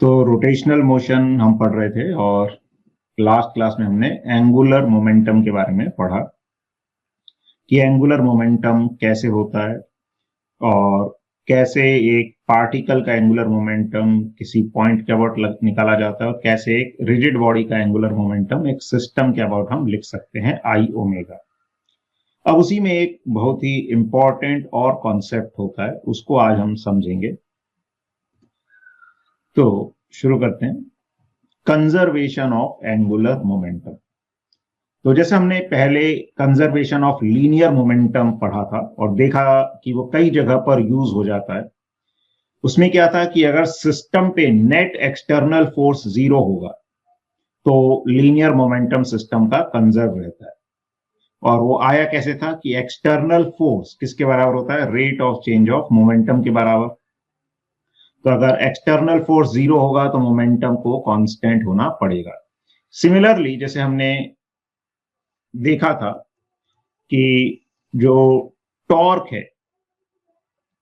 तो rotational motion हम पढ़ रहे थे और लास्ट क्लास में हमने एंगुलर मोमेंटम के बारे में पढ़ा कि एंगुलर मोमेंटम कैसे होता है और कैसे एक पार्टिकल का एंगुलर मोमेंटम किसी पॉइंट के अबाउट निकाला जाता है और कैसे एक रिजिड बॉडी का एंगुलर मोमेंटम एक सिस्टम के अबाउट हम लिख सकते हैं आई ओमेगा। अब उसी में एक बहुत ही इंपॉर्टेंट और कॉन्सेप्ट होता है, उसको आज हम समझेंगे। तो शुरू करते हैं। Conservation of angular momentum. तो जैसे हमने पहले कंजर्वेशन ऑफ लीनियर मोमेंटम पढ़ा था और देखा कि वो कई जगह पर यूज हो जाता है। उसमें क्या था कि अगर सिस्टम पे नेट एक्सटर्नल फोर्स जीरो होगा तो लीनियर मोमेंटम सिस्टम का कंजर्व रहता है। और वो आया कैसे था कि एक्सटर्नल फोर्स किसके बराबर होता है? Rate of change of momentum के बराबर। तो अगर एक्सटर्नल फोर्स जीरो होगा तो मोमेंटम को कांस्टेंट होना पड़ेगा। सिमिलरली जैसे हमने देखा था कि जो टॉर्क है,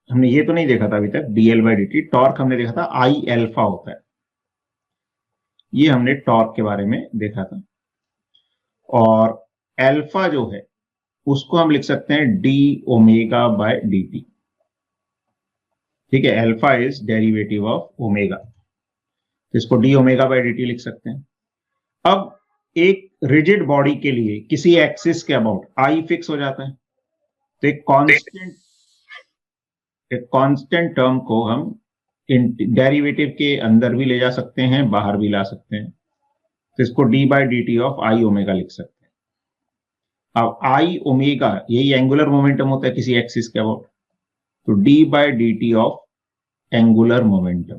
हमने ये तो नहीं देखा था अभी तक DL by D T, torque हमने देखा था आई एल्फा होता है। ये हमने टॉर्क के बारे में देखा था। और एल्फा जो है उसको हम लिख सकते हैं D omega by D T. ठीक है, alpha is derivative of omega, तो इसको D omega by D T लिख सकते हैं। अब एक रिजिड बॉडी के लिए किसी एक्सिस के अबाउट आई फिक्स हो जाता है, तो एक कांस्टेंट टर्म को हम डेरिवेटिव के अंदर भी ले जा सकते हैं, बाहर भी ला सकते हैं। तो इसको D by D T of I omega लिख सकते हैं। अब आई ओमेगा यही एंगुलर मोमेंटम होता है किसी एक्सिस के अबाउट, तो D by D T of angular momentum.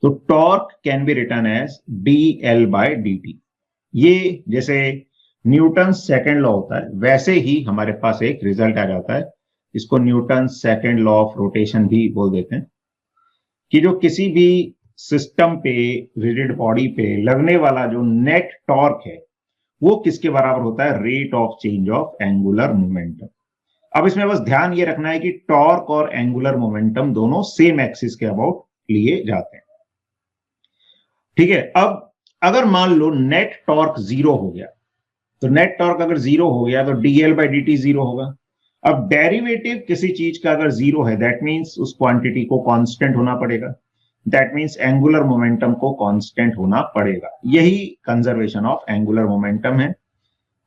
तो torque can be written as D L by D T. ये जैसे न्यूटन सेकेंड लॉ होता है वैसे ही हमारे पास एक रिजल्ट आ जाता है। इसको Newton second law of rotation भी बोल देते हैं कि जो किसी भी सिस्टम पे रिजिड बॉडी पे लगने वाला जो नेट टॉर्क है वो किसके बराबर होता है? Rate of change of angular momentum. अब इसमें बस ध्यान ये रखना है कि टॉर्क और एंगुलर मोमेंटम दोनों सेम एक्सिस के अबाउट लिए जाते हैं। ठीक है, अब अगर मान लो नेट टॉर्क जीरो हो गया, तो नेट टॉर्क अगर जीरो हो गया तो DL by D T zero होगा। अब डेरिवेटिव किसी चीज का अगर जीरो है दैट मीन्स उस क्वांटिटी को कांस्टेंट होना पड़ेगा, दैट मीन्स एंगुलर मोमेंटम को कांस्टेंट होना पड़ेगा। यही कंजर्वेशन ऑफ एंगुलर मोमेंटम है।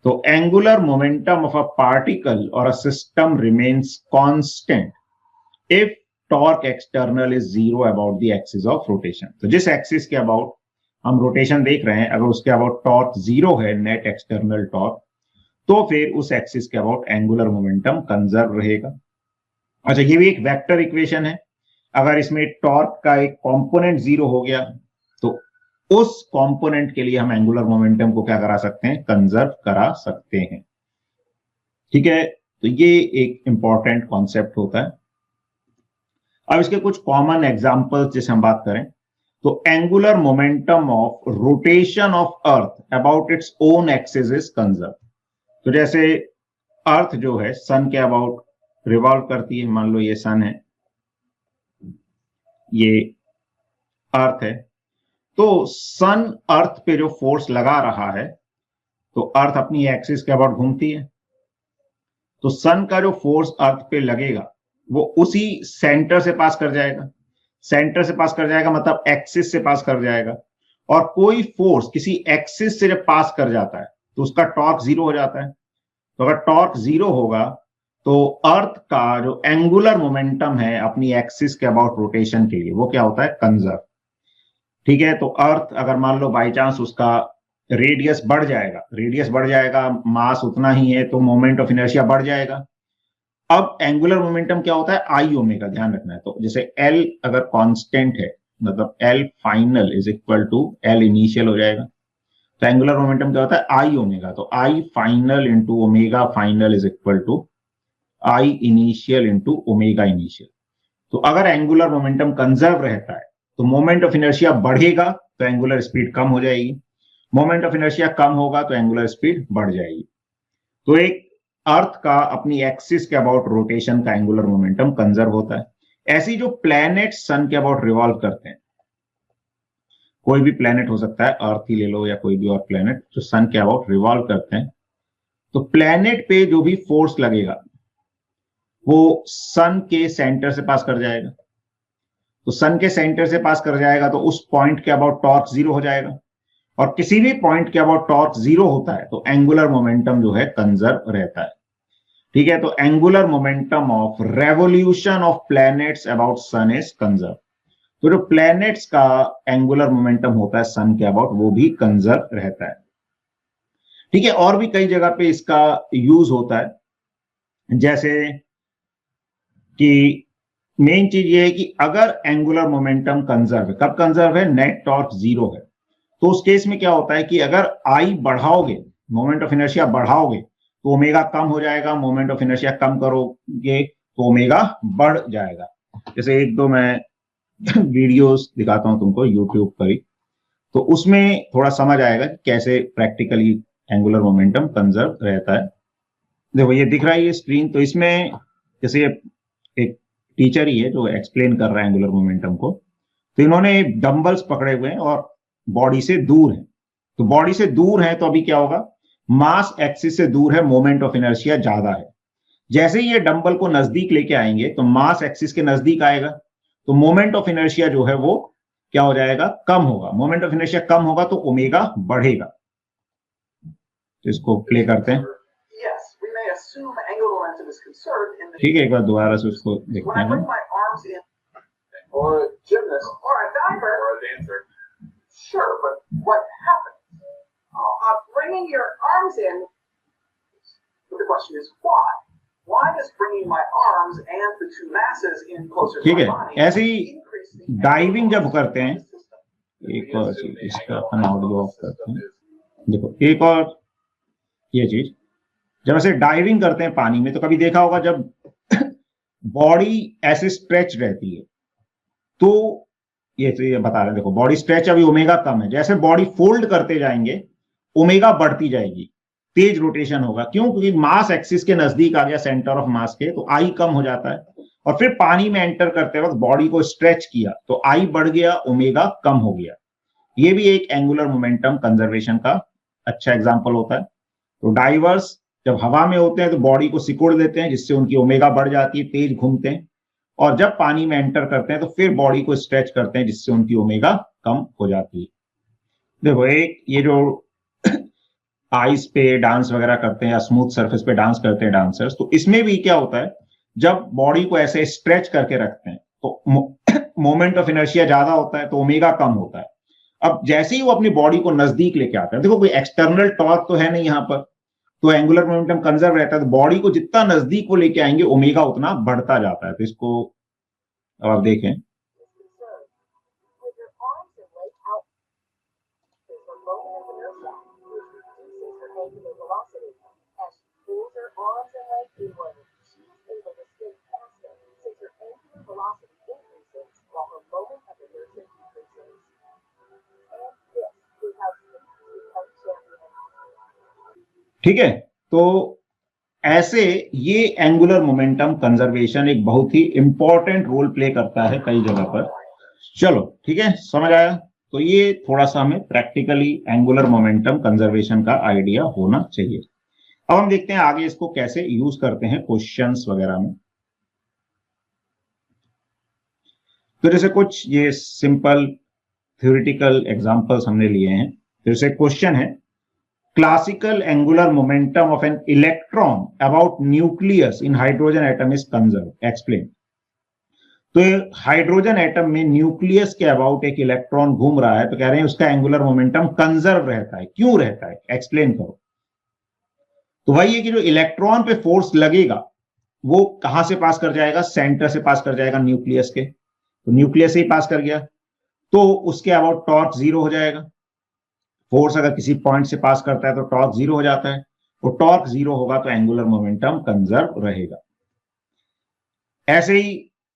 तो angular momentum of a particle और a system remains constant if torque external is zero about the axis of rotation. तो जिस एक्सिस के अबाउट हम रोटेशन देख रहे हैं अगर उसके अबाउट टॉर्क जीरो है, नेट एक्सटर्नल टॉर्क, तो फिर उस एक्सिस के अबाउट एंगुलर मोमेंटम कंजर्व रहेगा। अच्छा, ये भी एक वेक्टर इक्वेशन है। अगर इसमें टॉर्क का एक कंपोनेंट जीरो हो गया तो उस कंपोनेंट के लिए हम एंगुलर मोमेंटम को क्या करा सकते हैं? कंजर्व करा सकते हैं। ठीक है, तो ये एक इंपॉर्टेंट कॉन्सेप्ट होता है। अब इसके कुछ कॉमन एग्जांपल्स जैसे हम बात करें तो angular momentum of rotation of earth about its own axis is conserve. तो जैसे अर्थ जो है सन के अबाउट रिवॉल्व करती है, मान लो ये सन है, ये अर्थ है, तो सन अर्थ पे जो फोर्स लगा रहा है तो अर्थ अपनी एक्सिस के अबाउट घूमती है, तो सन का जो फोर्स अर्थ पे लगेगा वो उसी सेंटर से पास कर जाएगा। सेंटर से पास कर जाएगा मतलब एक्सिस से पास कर जाएगा। और कोई फोर्स किसी एक्सिस से जब पास कर जाता है तो उसका टॉर्क जीरो हो जाता है। तो अगर टॉर्क जीरो होगा तो अर्थ का जो एंगुलर मोमेंटम है अपनी एक्सिस के अबाउट रोटेशन के लिए वो क्या होता है? कंजर्व। ठीक है, तो अर्थ अगर मान लो बाई चांस उसका रेडियस बढ़ जाएगा, मास उतना ही है तो मोमेंट ऑफ इनर्शिया बढ़ जाएगा। अब एंगुलर मोमेंटम क्या होता है? आई ओमेगा, ध्यान रखना है। तो जैसे एल अगर कांस्टेंट है मतलब L final is equal to L initial हो जाएगा, तो एंगुलर मोमेंटम क्या होता है? I omega. तो I final into omega final is equal to I initial into omega initial. तो अगर एंगुलर मोमेंटम कंजर्व रहता है तो मोमेंट ऑफ इनर्शिया बढ़ेगा तो एंगुलर स्पीड कम हो जाएगी, मोमेंट ऑफ इनर्शिया कम होगा तो एंगुलर स्पीड बढ़ जाएगी। तो एक अर्थ का अपनी एक्सिस के अबाउट रोटेशन का एंगुलर मोमेंटम कंजर्व होता है। ऐसी जो प्लैनेट सन के अबाउट रिवॉल्व करते हैं कोई भी प्लेनेट हो सकता है, अर्थ ही ले लो या कोई भी और प्लेनेट जो सन के अबाउट रिवॉल्व करते हैं, तो प्लेनेट पे जो भी फोर्स लगेगा वो सन के सेंटर से पास कर जाएगा। तो सन के सेंटर से पास कर जाएगा तो उस पॉइंट के अबाउट टॉर्क जीरो हो जाएगा, और किसी भी पॉइंट के अबाउट टॉर्क जीरो होता है तो एंगुलर मोमेंटम जो है कंजर्व रहता है। ठीक है, तो angular momentum of revolution of planets about sun is conserve. तो जो प्लैनेट्स का एंगुलर मोमेंटम होता है सन के अबाउट वो भी कंजर्व रहता है। ठीक है, और भी कई जगह पे इसका यूज होता है, जैसे कि मेन चीज ये है कि अगर एंगुलर मोमेंटम कंजर्व है, कब कंजर्व है, नेट टॉर्क जीरो है, तो उस केस में क्या होता है कि अगर आई बढ़ाओगे, मोमेंट ऑफ इनर्शिया बढ़ाओगे तो ओमेगा कम हो जाएगा, मोमेंट ऑफ इनर्शिया कम करोगे तो ओमेगा बढ़ जाएगा। जैसे एक दो मैं वीडियोस दिखाता हूं तुमको यूट्यूब पर ही, तो उसमें थोड़ा समझ आएगा कि कैसे प्रैक्टिकली एंगुलर मोमेंटम कंजर्व रहता है। देखो ये दिख रहा है ये स्क्रीन, तो इसमें जैसे एक टीचर ही है जो एक्सप्लेन कर रहा है एंगुलर मोमेंटम को, तो इन्होंने डंबल्स पकड़े हुए हैं और बॉडी से दूर है, तो बॉडी से दूर है तो अभी क्या होगा, मास एक्सिस से दूर है, मोमेंट ऑफ इनर्शिया ज्यादा है। जैसे ही ये डंबल को नजदीक लेके आएंगे तो मास एक्सिस के नजदीक आएगा, तो मोमेंट ऑफ इनर्शिया जो है वो क्या हो जाएगा, कम होगा। मोमेंट ऑफ इनर्शिया कम होगा तो ओमेगा बढ़ेगा। तो इसको प्ले करते हैं। ठीक है, एक बार दोबारा से उसको देखते हैं। Or a gymnast, or a diver, or a dancer. Sure, but what happens? Bringing your arms in. But the question is why? Why does bringing my arms and the two masses in closer to my body? ऐसे ही diving जब करते हैं, एक और चीज इसका अपन audio of करते हैं। देखो एक और ये चीज, जब ऐसे डाइविंग करते हैं पानी में तो कभी देखा होगा जब बॉडी ऐसे स्ट्रेच रहती है तो ये बता रहे हैं, देखो बॉडी स्ट्रेच अभी ओमेगा कम है, जैसे बॉडी फोल्ड करते जाएंगे ओमेगा बढ़ती जाएगी, तेज रोटेशन होगा। क्यों? क्योंकि मास एक्सिस के नजदीक आ गया सेंटर ऑफ मास के, तो आई कम हो जाता है। और फिर पानी में एंटर करते वक्त बॉडी को स्ट्रेच किया तो आई बढ़ गया, ओमेगा कम हो गया। ये भी एक एंगुलर मोमेंटम कंजर्वेशन का अच्छा एग्जाम्पल होता है। तो डाइवर्स जब हवा में होते हैं तो बॉडी को सिकोड़ देते हैं जिससे उनकी ओमेगा बढ़ जाती है, तेज घूमते हैं, और जब पानी में एंटर करते हैं तो फिर बॉडी को स्ट्रेच करते हैं जिससे उनकी ओमेगा कम हो जाती है। देखो एक ये जो आइस पे डांस वगैरह करते हैं या स्मूथ सरफेस पे डांस करते हैं डांसर्स, तो इसमें भी क्या होता है, जब बॉडी को ऐसे स्ट्रेच करके रखते हैं तो मोमेंट ऑफ इनर्शिया ज्यादा होता है तो ओमेगा कम होता है। अब जैसे ही वो अपनी बॉडी को नजदीक लेके आते हैं, देखो कोई एक्सटर्नल टॉर्क तो है नहीं यहाँ पर, तो एंगुलर मोमेंटम कंजर्व रहता है। तो बॉडी को जितना नजदीक वो लेके आएंगे ओमेगा उतना बढ़ता जाता है। तो इसको अब आप देखें, ठीक है। तो ऐसे ये एंगुलर मोमेंटम कंजर्वेशन एक बहुत ही इंपॉर्टेंट रोल प्ले करता है कई जगह पर। चलो ठीक है, समझ आया। तो ये थोड़ा सा हमें प्रैक्टिकली एंगुलर मोमेंटम कंजर्वेशन का आइडिया होना चाहिए। अब हम देखते हैं आगे इसको कैसे यूज करते हैं क्वेश्चंस वगैरह में। तो जैसे कुछ ये सिंपल थ्योरेटिकल एग्जांपल्स हमने लिए हैं। जैसे क्वेश्चन है, classical angular momentum of an electron about nucleus in hydrogen atom is conserve, explain. तो हाइड्रोजन एटम में न्यूक्लियस के अबाउट एक इलेक्ट्रॉन घूम रहा है, तो कह रहे हैं उसका एंगुलर मोमेंटम कंजर्व रहता है। क्यों रहता है, एक्सप्लेन करो। तो वही है कि जो इलेक्ट्रॉन पे फोर्स लगेगा वो कहां से पास कर जाएगा, सेंटर से पास कर जाएगा न्यूक्लियस के। तो न्यूक्लियस से ही पास कर गया तो उसके अबाउट टॉर्क जीरो हो जाएगा। फोर्स अगर किसी पॉइंट से पास करता है तो टॉर्क जीरो हो जाता है, तो टॉर्क जीरो होगा तो एंगुलर मोमेंटम कंजर्व रहेगा। ऐसे ही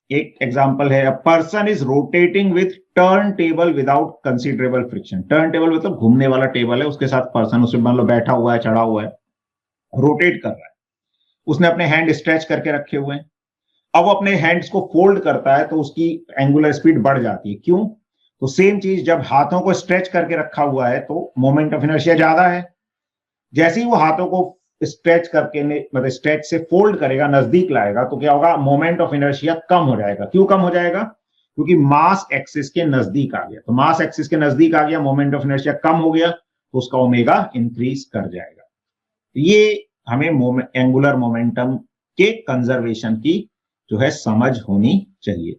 एक एग्जांपल है, a person is rotating with turn table without considerable friction. Turn table मतलब घूमने वाला टेबल है, उसके साथ पर्सन उसमें मान लो बैठा हुआ है, चढ़ा हुआ है, रोटेट कर रहा है, उसने अपने हैंड स्ट्रेच करके रखे हुए हैं। अब वो अपने हैंड्स को फोल्ड करता है तो उसकी एंगुलर स्पीड बढ़ जाती है। क्यों? तो सेम चीज जब हाथों को स्ट्रेच करके रखा हुआ है तो मोमेंट ऑफ इनर्शिया ज्यादा है। जैसे ही वो हाथों को स्ट्रेच करके मतलब स्ट्रेच से फोल्ड करेगा, नजदीक लाएगा, तो क्या होगा, मोमेंट ऑफ इनर्शिया कम हो जाएगा। क्यों कम हो जाएगा? क्योंकि मास एक्सिस के नजदीक आ गया। तो मास एक्सिस के नजदीक आ गया, मोमेंट ऑफ इनर्शिया कम हो गया, तो उसका ओमेगा इंक्रीज कर जाएगा। ये हमें एंगुलर मोमेंटम के कंजर्वेशन की जो है समझ होनी चाहिए।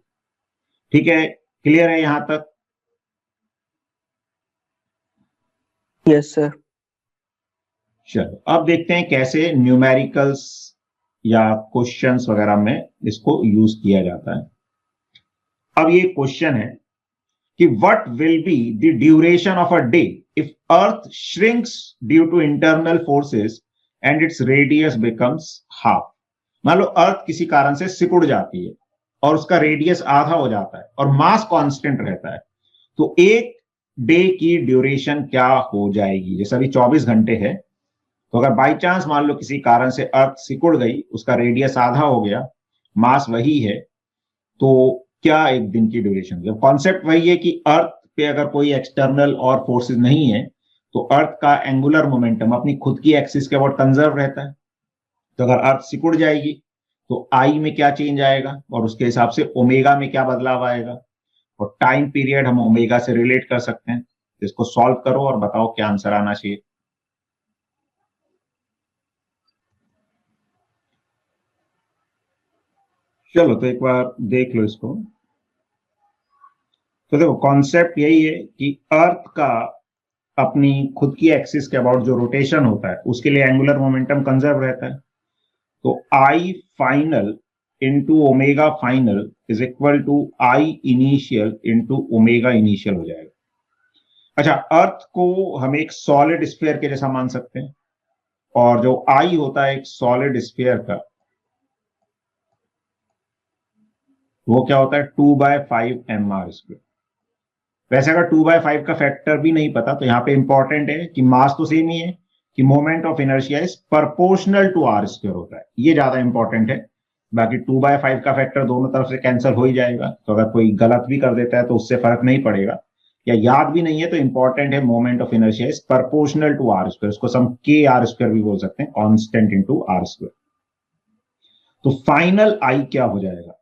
ठीक है, क्लियर है यहां तक? Yes sir. चलो अब देखते हैं कैसे न्यूमेरिकल्स या क्वेश्चंस वगैरह में इसको यूज किया जाता है। अब ये क्वेश्चन है कि what will be the duration of a day if earth shrinks due to internal forces and its radius becomes half. मान लो अर्थ किसी कारण से सिकुड़ जाती है और उसका रेडियस आधा हो जाता है और मास कांस्टेंट रहता है, तो एक डे की ड्यूरेशन क्या हो जाएगी? जैसे अभी 24 घंटे है, तो अगर बाई चांस मान लो किसी कारण से अर्थ सिकुड़ गई, उसका रेडियस आधा हो गया, मास वही है, तो क्या एक दिन की ड्यूरेशन होगी? कॉन्सेप्ट वही है कि अर्थ पे अगर कोई एक्सटर्नल और फोर्सेस नहीं है तो अर्थ का एंगुलर मोमेंटम अपनी खुद की एक्सिस के अबाउट कंजर्व रहता है। तो अगर अर्थ सिकुड़ जाएगी तो आई में क्या चेंज आएगा और उसके हिसाब से ओमेगा में क्या बदलाव आएगा, और टाइम पीरियड हम ओमेगा से रिलेट कर सकते हैं। इसको सॉल्व करो और बताओ क्या आंसर आना चाहिए। चलो तो एक बार देख लो इसको। तो देखो कॉन्सेप्ट यही है कि अर्थ का अपनी खुद की एक्सिस के अबाउट जो रोटेशन होता है उसके लिए एंगुलर मोमेंटम कंजर्व रहता है। तो I final into omega final is equal to I initial into omega initial हो जाएगा। अच्छा, अर्थ को हम एक सॉलिड स्फीयर के जैसा मान सकते हैं, और जो आई होता है एक सॉलिड स्फीयर का, वो क्या होता है 2/5 mr²। वैसे अगर 2/5 का फैक्टर भी नहीं पता तो यहां पे इंपॉर्टेंट है कि मास तो सेम ही है, कि moment of inertia is proportional to r² होता है, ये ज्यादा इंपॉर्टेंट है। बाकी 2/5 का फैक्टर दोनों तरफ से कैंसिल हो ही जाएगा, तो अगर कोई गलत भी कर देता है तो उससे फर्क नहीं पड़ेगा, या याद भी नहीं है तो इंपॉर्टेंट है moment of inertia is proportional to r²। इसको हम kr² भी बोल सकते हैं, कांस्टेंट इनटू r²। तो फाइनल आई क्या हो जाएगा?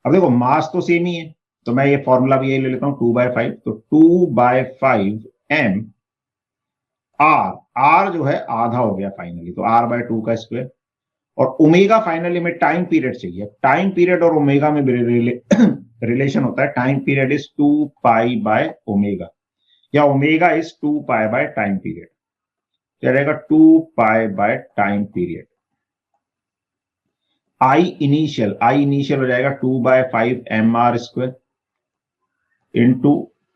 अब देखो मास तो सेम ही है, तो मैं ये फॉर्मूला भी यही ले लेता हूं 2/5। तो 2/5 m r जो है आधा हो गया फाइनली, तो r/2 का स्क्वायर। और ओमेगा फाइनली में टाइम पीरियड चाहिए। टाइम पीरियड और ओमेगा में रिलेशन होता है, टाइम पीरियड इज 2π/ओमेगा, या ओमेगा इज 2π/टाइम पीरियड। क्या रहेगा? 2π/टाइम पीरियड। आई इनिशियल हो जाएगा 2/5 mr² इंटू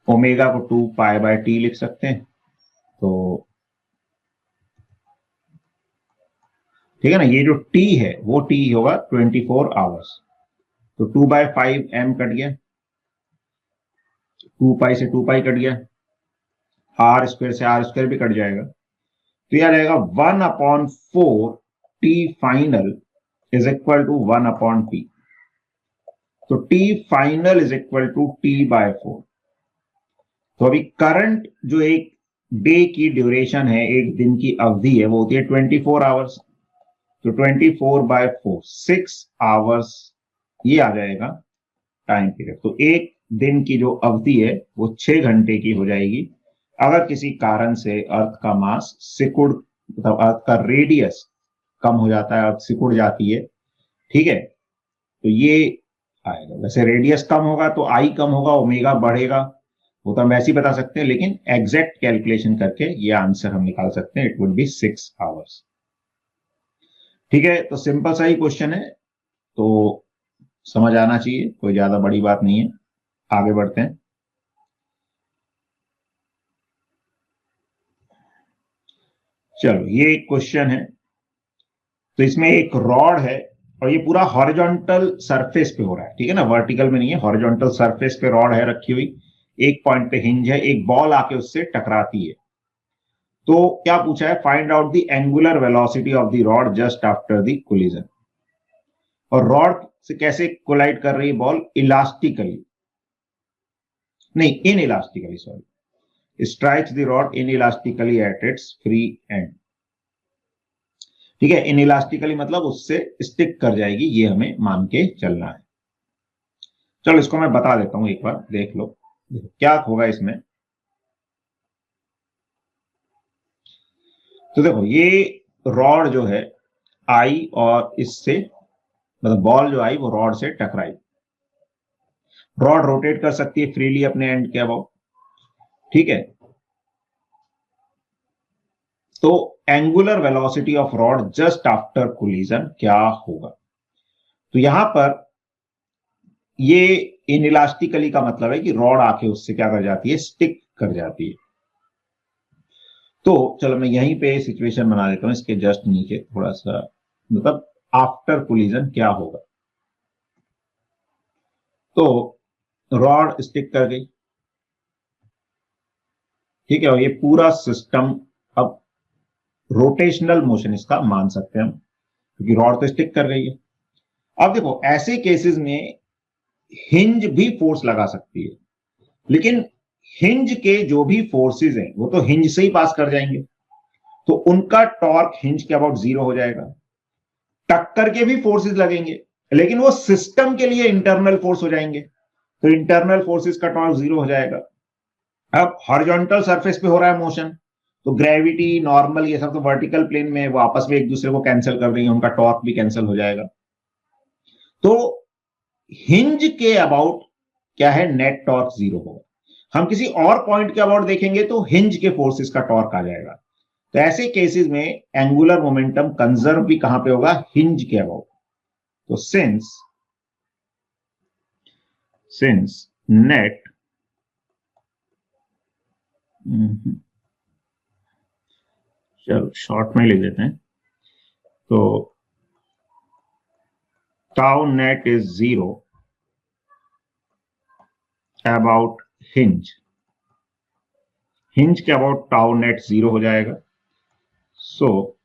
ओमेगा को 2π/t लिख सकते हैं। तो ठीक है ना, ये जो t है वो t होगा 24 आवर्स। तो 2/5 m कट गया, 2π से 2π कट गया, r² से r² भी कट जाएगा। तो यह रहेगा 1/4 t final is equal to 1/t। तो t final is equal to t/4। तो अभी करंट जो एक डे की ड्यूरेशन है, एक दिन की अवधि है, वो होती है 24 आवर्स। तो 24/4 6 आवर्स ये आ जाएगा टाइम पीरियड। तो एक दिन की जो अवधि है वो 6 घंटे की हो जाएगी अगर किसी कारण से अर्थ का मास सिकुड़, मतलब अर्थ का रेडियस कम हो जाता है, अर्थ सिकुड़ जाती है। ठीक है, तो ये आएगा। वैसे रेडियस कम होगा तो आई कम होगा, ओमेगा बढ़ेगा, वो तो हम वैसे ही बता सकते हैं, लेकिन एग्जैक्ट कैलकुलेशन करके ये आंसर हम निकाल सकते हैं। It would be 6 hours. ठीक है, तो सिंपल सा ही क्वेश्चन है, तो समझ आना चाहिए, कोई ज्यादा बड़ी बात नहीं है। आगे बढ़ते हैं। चलो ये एक क्वेश्चन है। तो इसमें एक रॉड है और ये पूरा हॉरिजॉन्टल सरफेस पे हो रहा है। ठीक है ना, वर्टिकल में नहीं है, हॉरिजॉन्टल सरफेस पे रॉड है रखी हुई, एक पॉइंट पे हिंज है, एक बॉल आके उससे टकराती है। तो क्या पूछा है? Find out the angular velocity of the rod just after the collision. और रॉड से कैसे कोलाइड कर रही है बॉल? इलास्टिकली, नहीं, inelastically, sorry, strikes the rod inelastically at its free and. ठीक है, inelastically मतलब उससे स्टिक कर जाएगी, ये हमें मान के चलना है। चलो इसको मैं बता देता हूं, एक बार देख लो क्या होगा इसमें। तो देखो, ये रॉड जो है आई और इससे, मतलब बॉल जो आई वो रॉड से टकराई। रॉड रोटेट कर सकती है फ्रीली अपने एंड के अबाउट। ठीक है, तो angular velocity of rod just after collision क्या होगा? तो यहां पर ये इनइलास्टिकली का मतलब है कि रॉड आके उससे क्या कर जाती है, स्टिक कर जाती है। तो चलो मैं यहीं पे सिचुएशन बना देता हूं, इसके जस्ट नीचे थोड़ा सा, मतलब आफ्टर कोलिजन क्या होगा। तो रॉड स्टिक कर गई, ठीक है, और ये पूरा सिस्टम अब रोटेशनल मोशन इसका मान सकते हैं हम, क्योंकि रॉड तो स्टिक कर गई है। अब देखो, ऐसे केसेस में हिंज भी फोर्स लगा सकती है, लेकिन हिंज के जो भी फोर्सेस हैं वो तो हिंज से ही पास कर जाएंगे, तो उनका टॉर्क हिंज के अबाउट 0 हो जाएगा। टक्कर के भी फोर्सेस लगेंगे, लेकिन वो सिस्टम के लिए इंटरनल फोर्स हो जाएंगे, तो इंटरनल फोर्सेस का टॉर्क 0 हो जाएगा। अब हॉरिजॉन्टल सरफेस पे हो रहा है मोशन, तो ग्रेविटी, नॉर्मल, ये सब तो वर्टिकल प्लेन में वो आपस में एक दूसरे को कैंसिल कर देंगे, उनका टॉर्क भी कैंसिल हो जाएगा। तो हिंज के अबाउट क्या है, नेट टॉर्क 0 होगा। हम किसी और पॉइंट के अबाउट देखेंगे तो हिंज के फोर्सेस का टॉर्क आ जाएगा। तो ऐसे केसेस में एंगुलर मोमेंटम कंजर्व भी कहां पे होगा, हिंज के अबाउट। तो सिंस नेट चलो शॉर्ट में लिख देते हैं, तो tau net is 0 about hinge, hinge के अबाउट टाउ नेट 0 हो जाएगा। So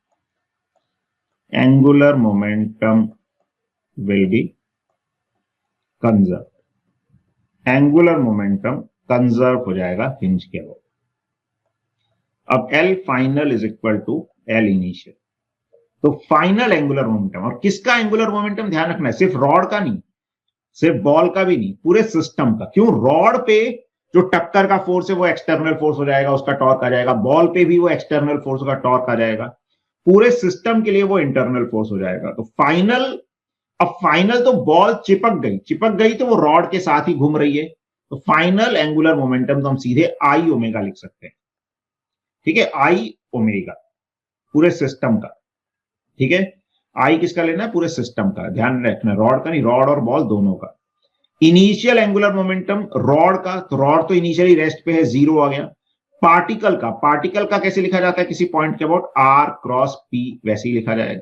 angular momentum will be conserve, angular momentum conserve हो जाएगा हिंज के अबाउट। अब L final is equal to L initial. तो फाइनल एंगुलर मोमेंटम, और किसका एंगुलर मोमेंटम ध्यान रखना है, सिर्फ रॉड का नहीं, सिर्फ बॉल का भी नहीं, पूरे सिस्टम का। क्यों? रॉड पे जो टक्कर का फोर्स है वो एक्सटर्नल फोर्स हो जाएगा, उसका टॉर्क आ जाएगा। बॉल पे भी वो एक्सटर्नल फोर्स का टॉर्क आ जाएगा। पूरे सिस्टम के लिए वो इंटरनल फोर्स हो जाएगा। तो फाइनल, अब फाइनल तो बॉल चिपक गई तो वो रॉड के साथ ही घूम रही है, तो फाइनल एंगुलर मोमेंटम तो हम सीधे आई ओमेगा लिख सकते हैं। ठीक है, आई ओमेगा पूरे सिस्टम का। ठीक है, आई किसका लेना है, पूरे सिस्टम का, ध्यान रखना, रॉड का नहीं, रॉड और बॉल दोनों का। इनिशियल एंगुलर मोमेंटम रॉड का, तो रॉड तो इनिशियली रेस्ट पे है, 0 आ गया। पार्टिकल का कैसे लिखा जाता है किसी पॉइंट के अबाउट, आर क्रॉस पी, वैसे ही लिखा जाएगा।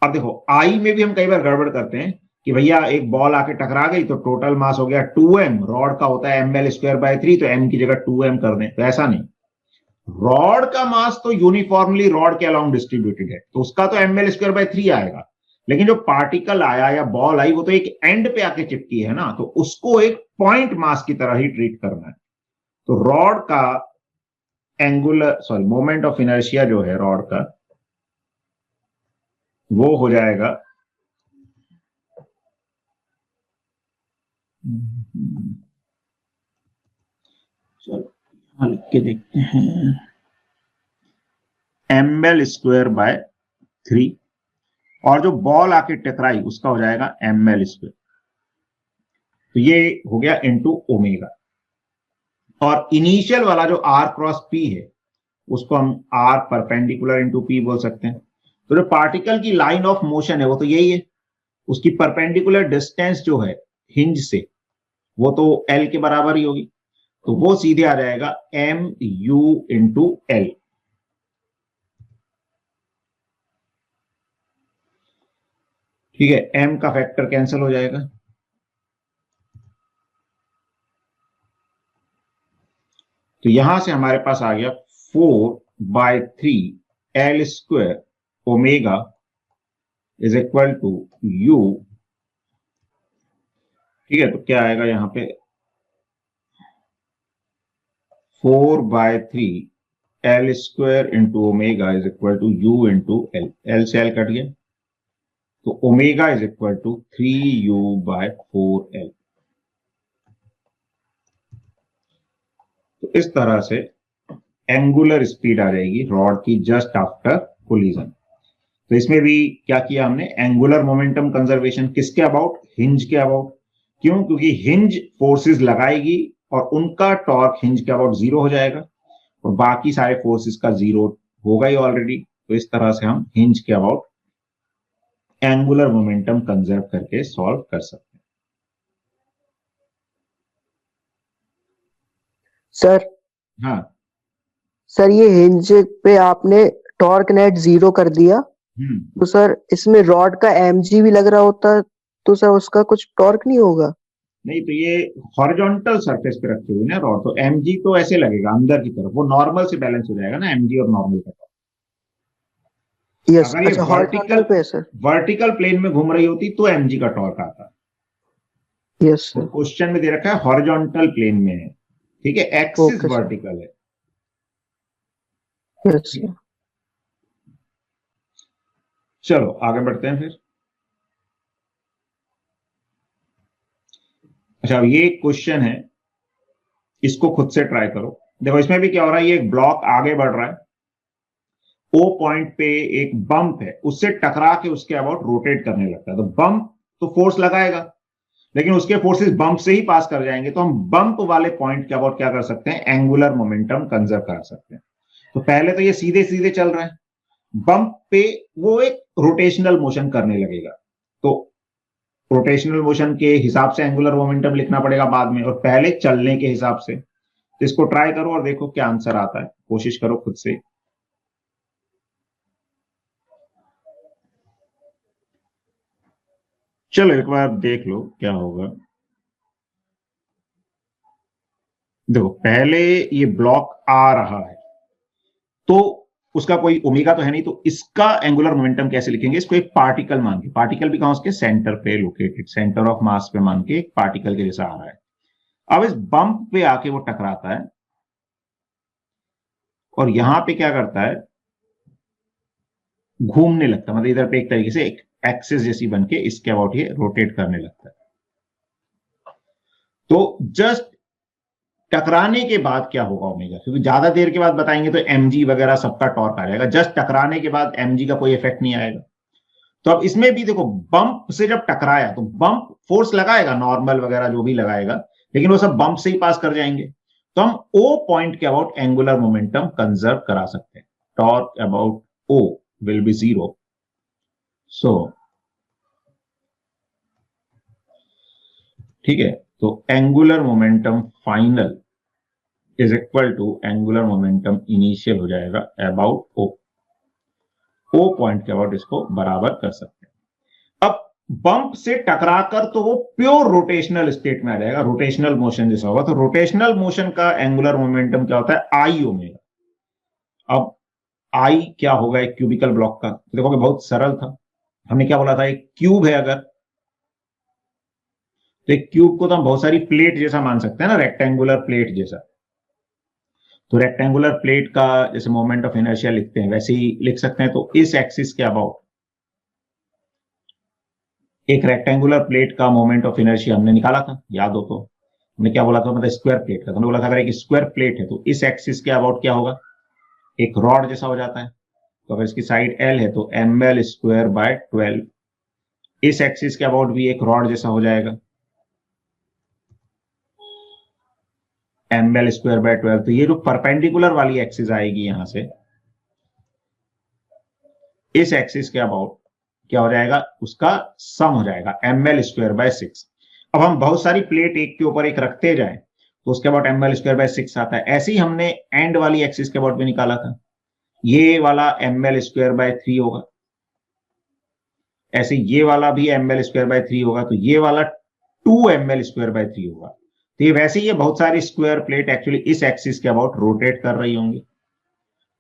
अब देखो, आई में भी हम कई बार गड़बड़ करते हैं कि भैया एक बॉल आके टकरा गई तो टोटल मास हो गया 2m, रॉड का होता है ml²/3, तो m की जगह 2m कर दें, तो ऐसा नहीं। रॉड का मास तो यूनिफॉर्मली रॉड के अलाउंग डिस्ट्रीब्यूटेड है, तो उसका तो ml²/3 आएगा, लेकिन जो पार्टिकल आया या बॉल आई वो तो एक एंड पे आके चिपकी है ना, तो उसको एक पॉइंट मास की तरह ही ट्रीट करना है। तो रॉड का मोमेंट ऑफ इनर्शिया जो है रॉड का, वो हो जाएगा चलो यहां लिख के देखते हैं, ml²/3, और जो बॉल आके टकराई उसका हो जाएगा ml²। तो ये हो गया इनटू ओमेगा। और इनिशियल वाला जो r क्रॉस p है उसको हम r परपेंडिकुलर इंटू p बोल सकते हैं। तो जो पार्टिकल की लाइन ऑफ मोशन है वो तो यही है, उसकी परपेंडिकुलर डिस्टेंस जो है हिंज से वो तो l के बराबर ही होगी, तो वो सीधे आ जाएगा mu इंटू l। ठीक है, m का फैक्टर कैंसिल हो जाएगा, तो यहां से हमारे पास आ गया 4/3 L² omega is equal to u। ठीक है, तो क्या आएगा यहां पे, 4/3 L square into omega is equal to U into L। L से L कट गया, तो omega is equal to 3U/4L। तो इस तरह से एंगुलर स्पीड आ जाएगी रॉड की जस्ट आफ्टर कोलिजन। तो इसमें भी क्या किया हमने, एंगुलर मोमेंटम कंजर्वेशन किसके अबाउट, हिंज के अबाउट। क्यों, क्योंकि हिंज फोर्सेस लगाएगी और उनका टॉर्क हिंज के अबाउट 0 हो जाएगा और बाकी सारे फोर्सेस का 0 होगा ही ऑलरेडी। तो इस तरह से हम हिंज के अबाउट एंगुलर मोमेंटम कंजर्व करके सॉल्व कर सकते हैं। सर हाँ। सर ये हिंज पे आपने टॉर्क नेट 0 कर दिया, तो सर इसमें रॉड का mg भी लग रहा होता तो सर उसका कुछ टॉर्क नहीं होगा? नहीं, तो ये हॉरिजॉन्टल सरफेस पे रखे हुए ना रॉड, तो mg तो ऐसे लगेगा अंदर की तरफ, वो नॉर्मल से बैलेंस हो जाएगा ना mg और नॉर्मल का। यस, अगर ये अच्छा हॉरिजॉन्टल पे है सर। वर्टिकल प्लेन में घूम रही होती तो mg का टॉर्क आता। यस तो सर। क्वेश्चन में दे रखा है हॉरिजॉन्टल प्लेन में है, ठीक है, एक्सिस ओके सर। वर्टिकल है। Yes sir. चलो आगे बढ़ते हैं फिर। अच्छा, अब ये क्वेश्चन है, इसको खुद से ट्राई करो। देखो इसमें भी क्या हो रहा है, ये एक ब्लॉक आगे बढ़ रहा है, ओ पॉइंट पे एक बम्प है, उससे टकरा के उसके अबाउट रोटेट करने लगता है। तो बम्प तो फोर्स लगाएगा, लेकिन उसके फोर्सेस बम्प से ही पास कर जाएंगे। तो हम बम्प वाले पॉइंट के अबाउट क्या कर सकते हैं, एंगुलर मोमेंटम कंजर्व कर सकते हैं। तो पहले तो ये सीधे सीधे चल रहा है, बम्प पे वो एक रोटेशनल मोशन करने लगेगा। तो रोटेशनल मोशन के हिसाब से एंगुलर मोमेंटम लिखना पड़ेगा बाद में, और पहले चलने के हिसाब से। तो इसको ट्राई करो और देखो क्या आंसर आता है, कोशिश करो खुद से। चलो एक बार देख लो क्या होगा। देखो पहले ये ब्लॉक आ रहा है, तो उसका कोई ओमेगा तो है नहीं, तो इसका एंगुलर मोमेंटम कैसे लिखेंगे, इसको एक पार्टिकल मान के, पार्टिकल भी कहां, उसके सेंटर पे लोकेटेड, सेंटर ऑफ मास पे मान के एक पार्टिकल के जैसा आ रहा है। अब इस बम्प पे आके वो टकराता है और यहां पे क्या करता है, घूमने लगता है, मतलब इधर पे एक तरीके से एक एक्सिस जैसी बन के इसके अबाउट ये रोटेट करने लगता है। तो जस्ट टकराने के बाद क्या होगा ओमेगा, क्योंकि ज्यादा देर के बाद बताएंगे तो mg वगैरह सबका टॉर्क आ जाएगा, जस्ट टकराने के बाद mg का कोई इफेक्ट नहीं आएगा। तो अब इसमें भी देखो, बम्प से जब टकराया तो बम्प फोर्स लगाएगा, नॉर्मल वगैरह जो भी लगाएगा, लेकिन वो सब बम्प से ही पास कर जाएंगे। तो हम ओ पॉइंट के अबाउट एंगुलर मोमेंटम कंजर्व करा सकते हैं, torque about O will be 0। So ठीक है, तो angular momentum final is equal to angular momentum initial हो जाएगा अबाउट ओ। ओ पॉइंट के अबाउट इसको बराबर कर सकते हैं। अब बम्प से टकराकर तो वो प्योर रोटेशनल स्टेट में आ जाएगा, रोटेशनल मोशन जैसा होगा। तो रोटेशनल मोशन का एंगुलर मोमेंटम क्या होता है, आई ओमेगा। अब आई क्या होगा एक क्यूबिकल ब्लॉक का, तो देखोगे बहुत सरल था। हमने क्या बोला था, एक क्यूब है अगर, तो एक क्यूब को तो हम बहुत सारी प्लेट जैसा मान सकते हैं ना, रेक्टेंगुलर प्लेट जैसा। तो रेक्टेंगुलर प्लेट का जैसे मोमेंट ऑफ इनर्शिया लिखते हैं वैसे ही लिख सकते हैं। तो इस एक्सिस के अबाउट एक रेक्टेंगुलर प्लेट का मोमेंट ऑफ इनर्शिया हमने निकाला था, याद हो तो। हमने क्या बोला था, मतलब स्क्वायर प्लेट का, तो हमने बोला था अगर एक स्क्वायर प्लेट है तो इस एक्सिस के अबाउट क्या होगा, एक रॉड जैसा हो जाता है। तो अगर इसकी साइड L है तो ml स्क्वायर बाय 12, इस एक्सिस के अबाउट भी एक रॉड जैसा हो जाएगा, ml स्क्वायर बाय 12। तो ये जो परपेंडिकुलर वाली एक्सिस आएगी यहां से, इस एक्सिस के अबाउट क्या हो जाएगा, उसका सम हो जाएगा ml स्क्वायर बाय 6। अब हम बहुत सारी प्लेट एक के ऊपर एक रखते जाएं तो उसके अबाउट ml स्क्वायर बाय 6 आता है। ऐसे ही हमने एंड वाली एक्सिस के अबाउट भी निकाला था, ये वाला ml स्क्वायर बाय 3 होगा, ऐसे ये वाला भी ml स्क्वायर बाय 3 होगा, तो ये वाला 2 ml स्क्वायर बाय 3 होगा। तो ये वैसे ही ये बहुत सारी स्क्वायर प्लेट एक्चुअली इस एक्सिस के अबाउट रोटेट कर रही होंगी।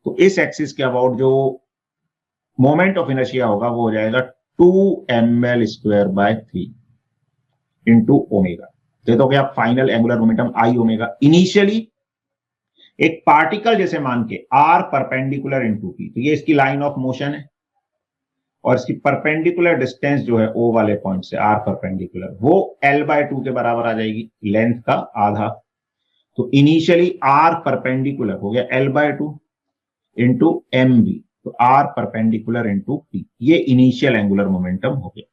तो इस एक्सिस के अबाउट जो मोमेंट ऑफ इनर्शिया होगा वो हो जाएगा 2 ml square by 3 into omega. देखो क्या फाइनल एंगुलर मोमेंटम आई ओमेगा। इनिशियली एक पार्टिकल जैसे मान के आर परपेंडिकुलर इनटू पी, तो ये इसकी लाइन ऑफ मोशन है और इसकी परपेंडिकुलर डिस्टेंस जो है ओ वाले पॉइंट से आर परपेंडिकुलर, वो L/2 के बराबर आ जाएगी, लेंथ का आधा। तो इनिशियली आर परपेंडिकुलर हो गया L/2 इंटू एम बी, तो आर परपेंडिकुलर इंटू पी, ये इनिशियल एंगुलर मोमेंटम हो गया।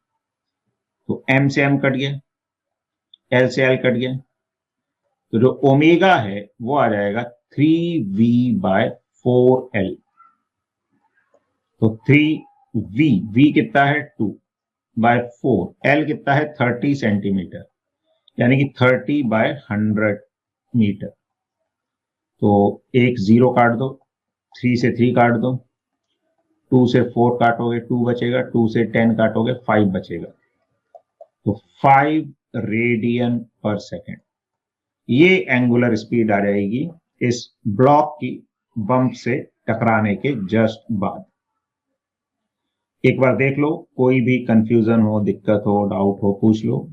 तो एम से एम कट गया, एल से एल कट गया, तो जो ओमेगा है वो आ जाएगा 3v/4l। तो 3v कितना है 2/4, l कितना है 30 सेंटीमीटर, यानी कि 30/100 मीटर। तो एक 0 काट दो, 3 से 3 काट दो, 2 से 4 काटोगे 2 बचेगा, 2 से 10 काटोगे 5 बचेगा। तो 5 रेडियन पर सेकेंड ये एंगुलर स्पीड आ जाएगी इस ब्लॉक की बम्प से टकराने के जस्ट बाद। एक बार देख लो, कोई भी कंफ्यूजन हो, दिक्कत हो, डाउट हो, पूछ लो।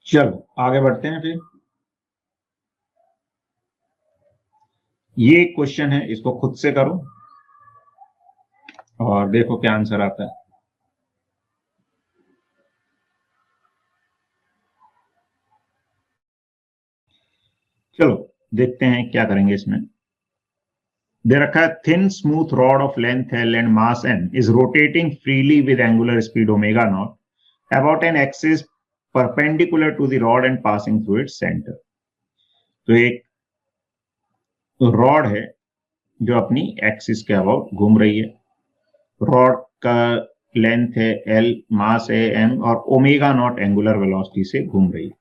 चलो आगे बढ़ते हैं। फिर ये क्वेश्चन है, इसको खुद से करो और देखो क्या आंसर आता है। चलो देखते हैं क्या करेंगे इसमें। दे रखा है thin smooth rod of length L and mass M is rotating freely with angular speed omega naught about an axis perpendicular to the rod and passing through its centre. तो एक रॉड है जो अपनी एक्सिस के about घूम रही है, rod का लेंथ है एल, मास है एम और ओमेगा नॉट एंगुलर वेलोसिटी से घूम रही है।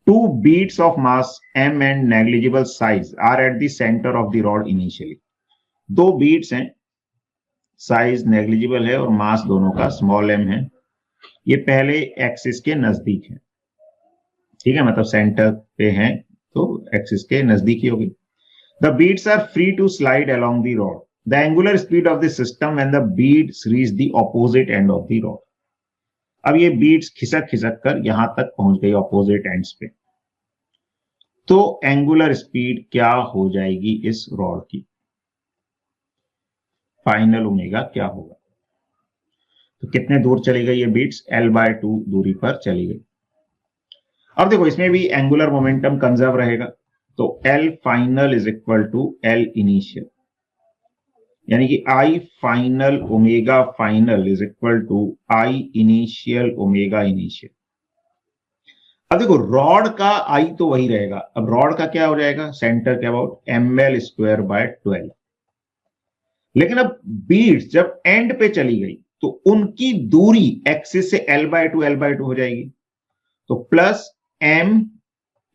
Two beads of mass m and negligible size are at the center of the rod initially. दो बीड्स हैं, साइज नेग्लिजिबल है और मास दोनों का स्मॉल m है। ये पहले एक्सिस के नजदीक है, ठीक है, मतलब सेंटर पे हैं तो एक्सिस के नजदीक ही होगी। The beads are free to slide along the rod. The angular speed of the system when the beads reach the opposite end of the rod. अब ये बीड्स खिसक खिसक कर यहां तक पहुंच गई ऑपोजिट एंड्स पे, तो एंगुलर स्पीड क्या हो जाएगी इस रॉड की, फाइनल ओमेगा क्या होगा। तो कितने दूर चली गई ये बीड्स, L/2 दूरी पर चली गई। अब देखो इसमें भी एंगुलर मोमेंटम कंजर्व रहेगा, तो L final is equal to L initial, यानी कि I final omega final is equal to I initial omega initial. अब देखो रॉड का I तो वही रहेगा, अब रॉड का क्या हो जाएगा, सेंटर के अबाउट ml²/12। लेकिन अब बीड्स जब एंड पे चली गई तो उनकी दूरी एक्सिस से L/2 हो जाएगी, तो प्लस m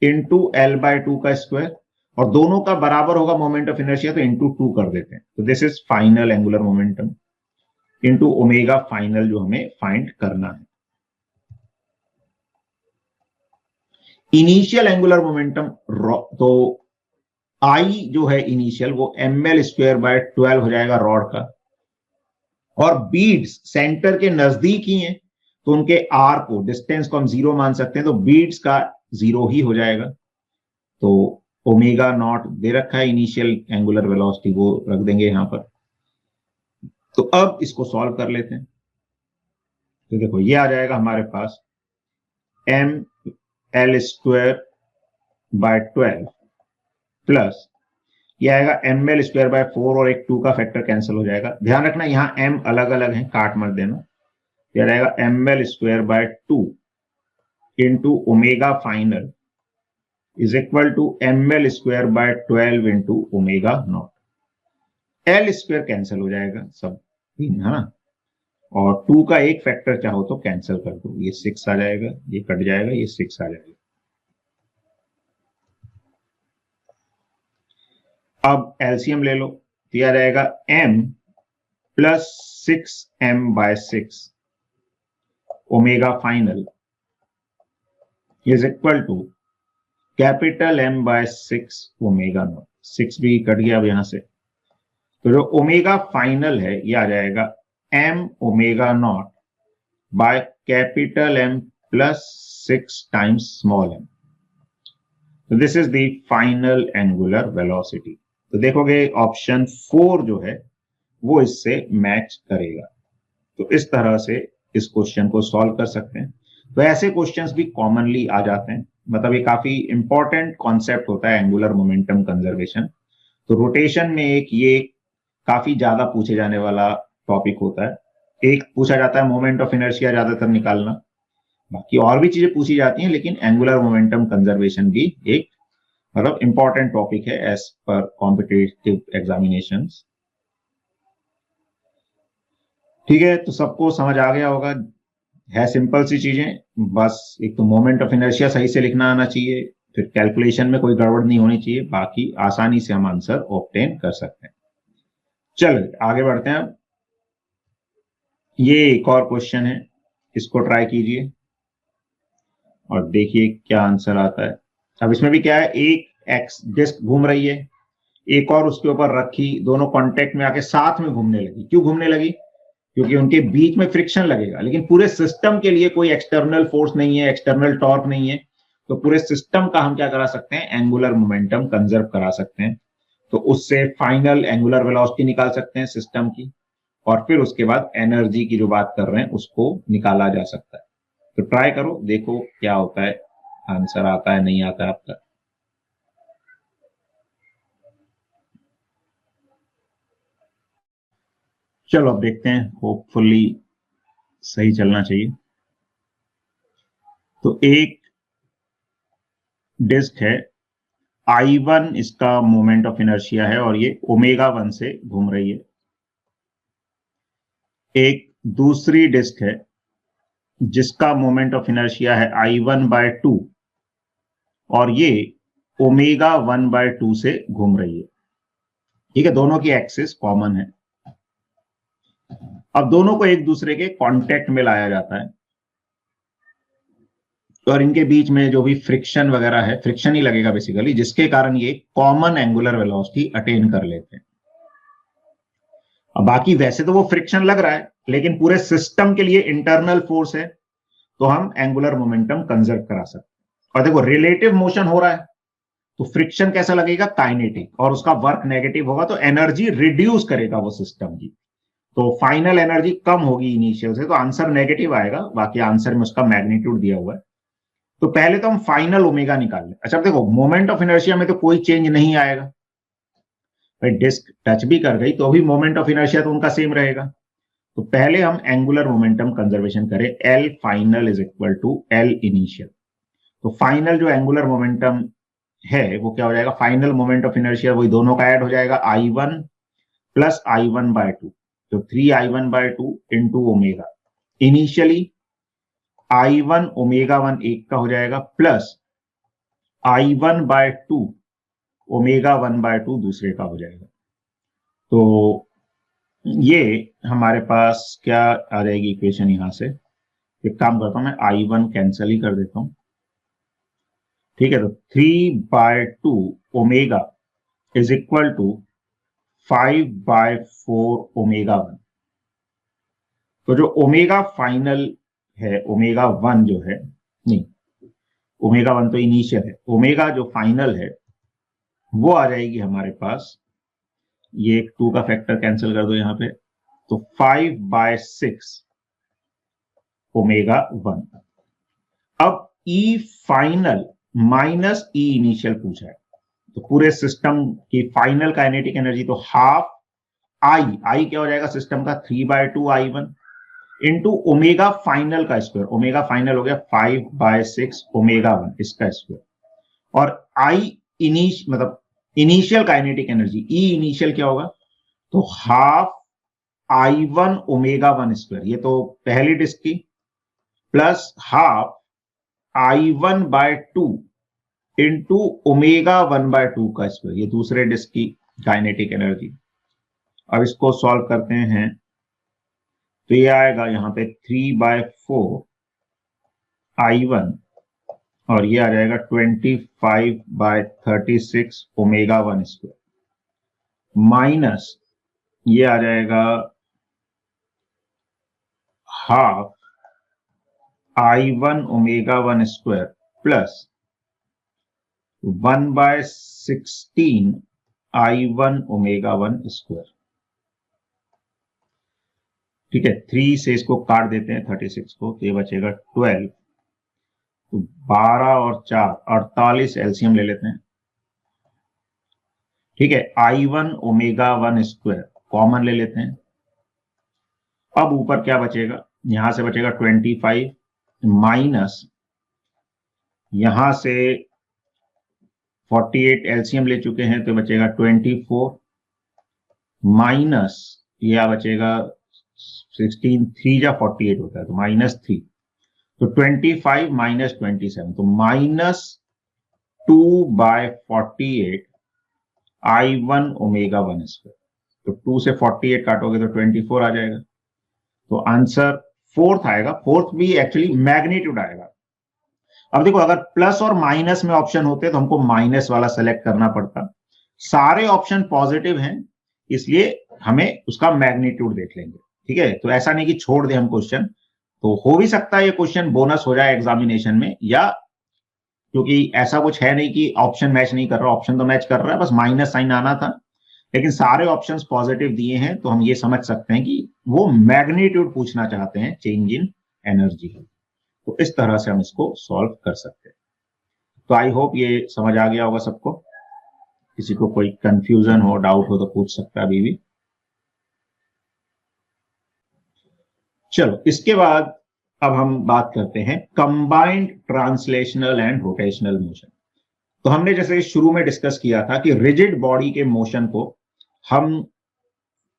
इंटू L/2 का स्क्वायर, और दोनों का बराबर होगा मोमेंट ऑफ इनर्शिया, तो इंटू 2 कर देते हैं। तो this is final angular momentum into omega final जो हमें फाइंड करना है। इनिशियल एंगुलर मोमेंटम तो I जो है इनिशियल वो ml²/12 हो जाएगा रॉड का, और बीड्स सेंटर के नजदीक ही हैं तो उनके R को, डिस्टेंस को हम 0 मान सकते हैं, तो बीड्स का 0 ही हो जाएगा। तो ओमेगा नॉट दे रखा है इनिशियल एंगुलर वेलोसिटी, वो रख देंगे यहां पर। तो अब इसको सॉल्व कर लेते हैं। तो देखो ये आ जाएगा हमारे पास ml²/12 प्लस ये आएगा ml²/4 और एक 2 का फैक्टर कैंसिल हो जाएगा। ध्यान रखना यहां m अलग अलग है, काट मत देना। यह रहेगा ml²/2 into omega final is equal to ml²/12 into omega naught. L square cancel हो जाएगा सब तीन, है ना, और 2 का एक फैक्टर चाहो तो कैंसिल कर दो, ये 6 आ जाएगा, ये कट जाएगा, ये 6 आ जाएगा। अब एलसीएम ले लो, तो यह रहेगा m plus 6m/6 omega final is equal to capital M/6 omega naught. 6 भी कट गया अब यहां से, तो जो ओमेगा फाइनल है ये आ जाएगा m omega naught by capital M plus 6 times small m। तो this is the final angular velocity. तो देखोगे ऑप्शन 4 जो है वो इससे मैच करेगा। तो इस तरह से इस क्वेश्चन को सॉल्व कर सकते हैं। तो ऐसे क्वेश्चंस भी कॉमनली आ जाते हैं, मतलब ये काफी इंपॉर्टेंट कॉन्सेप्ट होता है एंगुलर मोमेंटम कंजर्वेशन। तो रोटेशन में एक ये काफी ज्यादा पूछे जाने वाला टॉपिक होता है। एक पूछा जाता है मोमेंट ऑफ इनर्शिया ज्यादातर निकालना, बाकी और भी चीजें पूछी जाती हैं, लेकिन एंगुलर मोमेंटम कंजर्वेशन भी एक मतलब इंपॉर्टेंट टॉपिक है एज पर कॉम्पिटिटिव एग्जामिनेशंस। ठीक है, तो सबको समझ आ गया होगा, है सिंपल सी चीजें, बस एक तो मोमेंट ऑफ इनर्शिया सही से लिखना आना चाहिए, फिर कैलकुलेशन में कोई गड़बड़ नहीं होनी चाहिए, बाकी आसानी से हम आंसर ऑब्टेन कर सकते हैं। चलो आगे बढ़ते हैं। ये एक और क्वेश्चन है, इसको ट्राई कीजिए और देखिए क्या आंसर आता है। अब इसमें भी क्या है, एक एक्स डिस्क घूम रही है, एक और उसके ऊपर रखी, दोनों कांटेक्ट में आके साथ में घूमने लगी। क्यों घूमने लगी? क्योंकि उनके बीच में फ्रिक्शन लगेगा, लेकिन पूरे सिस्टम के लिए कोई एक्सटर्नल फोर्स नहीं है, एक्सटर्नल टॉर्क नहीं है। तो पूरे सिस्टम का हम क्या करा सकते हैं, एंगुलर मोमेंटम कंजर्व करा सकते हैं। तो उससे फाइनल एंगुलर वेलोसिटी निकाल सकते हैं सिस्टम की, और फिर उसके बाद एनर्जी की जो बात कर रहे हैं उसको निकाला जा सकता है। तो ट्राई करो, देखो क्या होता है, आंसर आता है नहीं आता है आपका। चलो अब देखते हैं, होपफुली सही चलना चाहिए। तो एक डिस्क है, I1 इसका मोमेंट ऑफ इनर्शिया है और ये ओमेगा 1 से घूम रही है। एक दूसरी डिस्क है जिसका मोमेंट ऑफ इनर्शिया है I1/2 और ये ओमेगा 1/2 से घूम रही है। ठीक है, दोनों की एक्सिस कॉमन है। अब दोनों को एक दूसरे के कांटेक्ट में लाया जाता है और इनके बीच में जो भी फ्रिक्शन वगैरह है, फ्रिक्शन ही लगेगा बेसिकली, जिसके कारण ये कॉमन एंगुलर वेलोसिटी अटेन कर लेते हैं। अब बाकी वैसे तो वो फ्रिक्शन लग रहा है, लेकिन पूरे सिस्टम के लिए इंटरनल फोर्स है, तो हम एंगुलर मोमेंटम कंजर्व करा सकते हैं। और देखो रिलेटिव मोशन हो रहा है, तो फ्रिक्शन कैसा लगेगा, काइनेटिक, और उसका वर्क नेगेटिव होगा, तो एनर्जी रिड्यूस करेगा वो सिस्टम की। तो फाइनल एनर्जी कम होगी इनिशियल से, तो आंसर नेगेटिव आएगा। बाकी आंसर में उसका मैग्नीट्यूड दिया हुआ है। तो पहले तो हम फाइनल ओमेगा निकाल लें। अच्छा देखो, मोमेंट ऑफ इनर्शिया में तो कोई चेंज नहीं आएगा भाई, डिस्क टच भी कर गई तो भी मोमेंट ऑफ इनर्शिया तो उनका सेम रहेगा। तो पहले हम एंगुलर मोमेंटम कंजर्वेशन करें, L final is equal to L initial. तो फाइनल जो एंगुलर मोमेंटम है वो क्या हो जाएगा, फाइनल मोमेंट ऑफ इनर्शिया वही दोनों का ऐड हो जाएगा, I1 प्लस I1/2, तो 3I1/2 into omega. Initially I1 omega 1 एक का हो जाएगा, प्लस I1/2 ओमेगा 1/2 दूसरे का हो जाएगा। तो ये हमारे पास क्या आ जाएगी इक्वेशन, यहां से एक काम करता हूं मैं, I1 कैंसिल ही कर देता हूं। ठीक है, तो 3/2 omega is equal to 5/4 omega 1। तो जो ओमेगा फाइनल है, ओमेगा 1 जो है, नहीं ओमेगा 1 तो इनिशियल है, ओमेगा जो फाइनल है वो आ जाएगी हमारे पास, ये एक 2 का फैक्टर कैंसिल कर दो यहां पे, तो 5/6 ओमेगा 1। अब ई फाइनल माइनस ई इनिशियल पूछा है, तो पूरे सिस्टम की फाइनल काइनेटिक एनर्जी तो हाफ आई क्या हो जाएगा सिस्टम का, 3/2 I1 इंटू ओमेगा फाइनल का स्क्वायर, ओमेगा फाइनल हो गया 5/6 ओमेगा 1 इसका स्क्वायर, और आई मतलब इनिशियल काइनेटिक एनर्जी, ई इनिशियल क्या होगा, तो हाफ I1 ओमेगा 1 स्क्वायर, ये तो पहली डिस्क की, plus half I1/2 into omega 1/2 का स्क्वायर, ये दूसरे डिस्क की काइनेटिक एनर्जी। अब इसको सॉल्व करते हैं, तो ये आएगा यहां पे 3/4 I1 और ये आ जाएगा 25/36 ओमेगा 1 स्क्वायर, माइनस ये आ जाएगा half I1 omega 1 square plus 1/16 I1 omega 1 square. ठीक है, 3 से इसको काट देते हैं 36 को, तो ये बचेगा 12। तो 12 और 4 48, एलसीएम ले लेते हैं। ठीक है, I1 ओमेगा 1 स्क्वायर कॉमन ले लेते हैं। अब ऊपर क्या बचेगा, यहां से बचेगा 25 माइनस यहां से 48 एलसीएम ले चुके हैं, तो बचेगा 24 माइनस यह बचेगा 16, 3 या 48 होता है, तो -3, तो 25 माइनस 27, तो -2/48 I1 ओमेगा 1 स्क्वायर। तो 2 से 48 काटोगे तो 24 आ जाएगा। तो आंसर फोर्थ आएगा। फोर्थ भी एक्चुअली मैग्नीट्यूड आएगा। अब देखो, अगर प्लस और माइनस में ऑप्शन होते तो हमको माइनस वाला सेलेक्ट करना पड़ता। सारे ऑप्शन पॉजिटिव हैं, इसलिए हमें उसका मैग्नीट्यूड देख लेंगे। ठीक है, तो ऐसा नहीं कि छोड़ दे हम क्वेश्चन, तो हो भी सकता है ये क्वेश्चन बोनस हो जाए एग्जामिनेशन में, या क्योंकि ऐसा कुछ है नहीं कि ऑप्शन मैच नहीं कर रहा, ऑप्शन तो मैच कर रहा है, बस माइनस साइन आना था। लेकिन सारे ऑप्शंस पॉजिटिव दिए हैं, तो हम ये समझ सकते हैं कि वो मैग्नीट्यूड पूछना चाहते हैं, चेंज इन एनर्जी। तो इस तरह से हम इसको सॉल्व कर सकते हैं। तो आई होप ये समझ आ गया होगा सबको। किसी को कोई कंफ्यूजन हो, डाउट हो तो पूछ सकता है अभी भी। चलो, इसके बाद अब हम बात करते हैं combined translational and rotational motion. तो हमने जैसे शुरू में डिस्कस किया था कि रिजिड बॉडी के मोशन को हम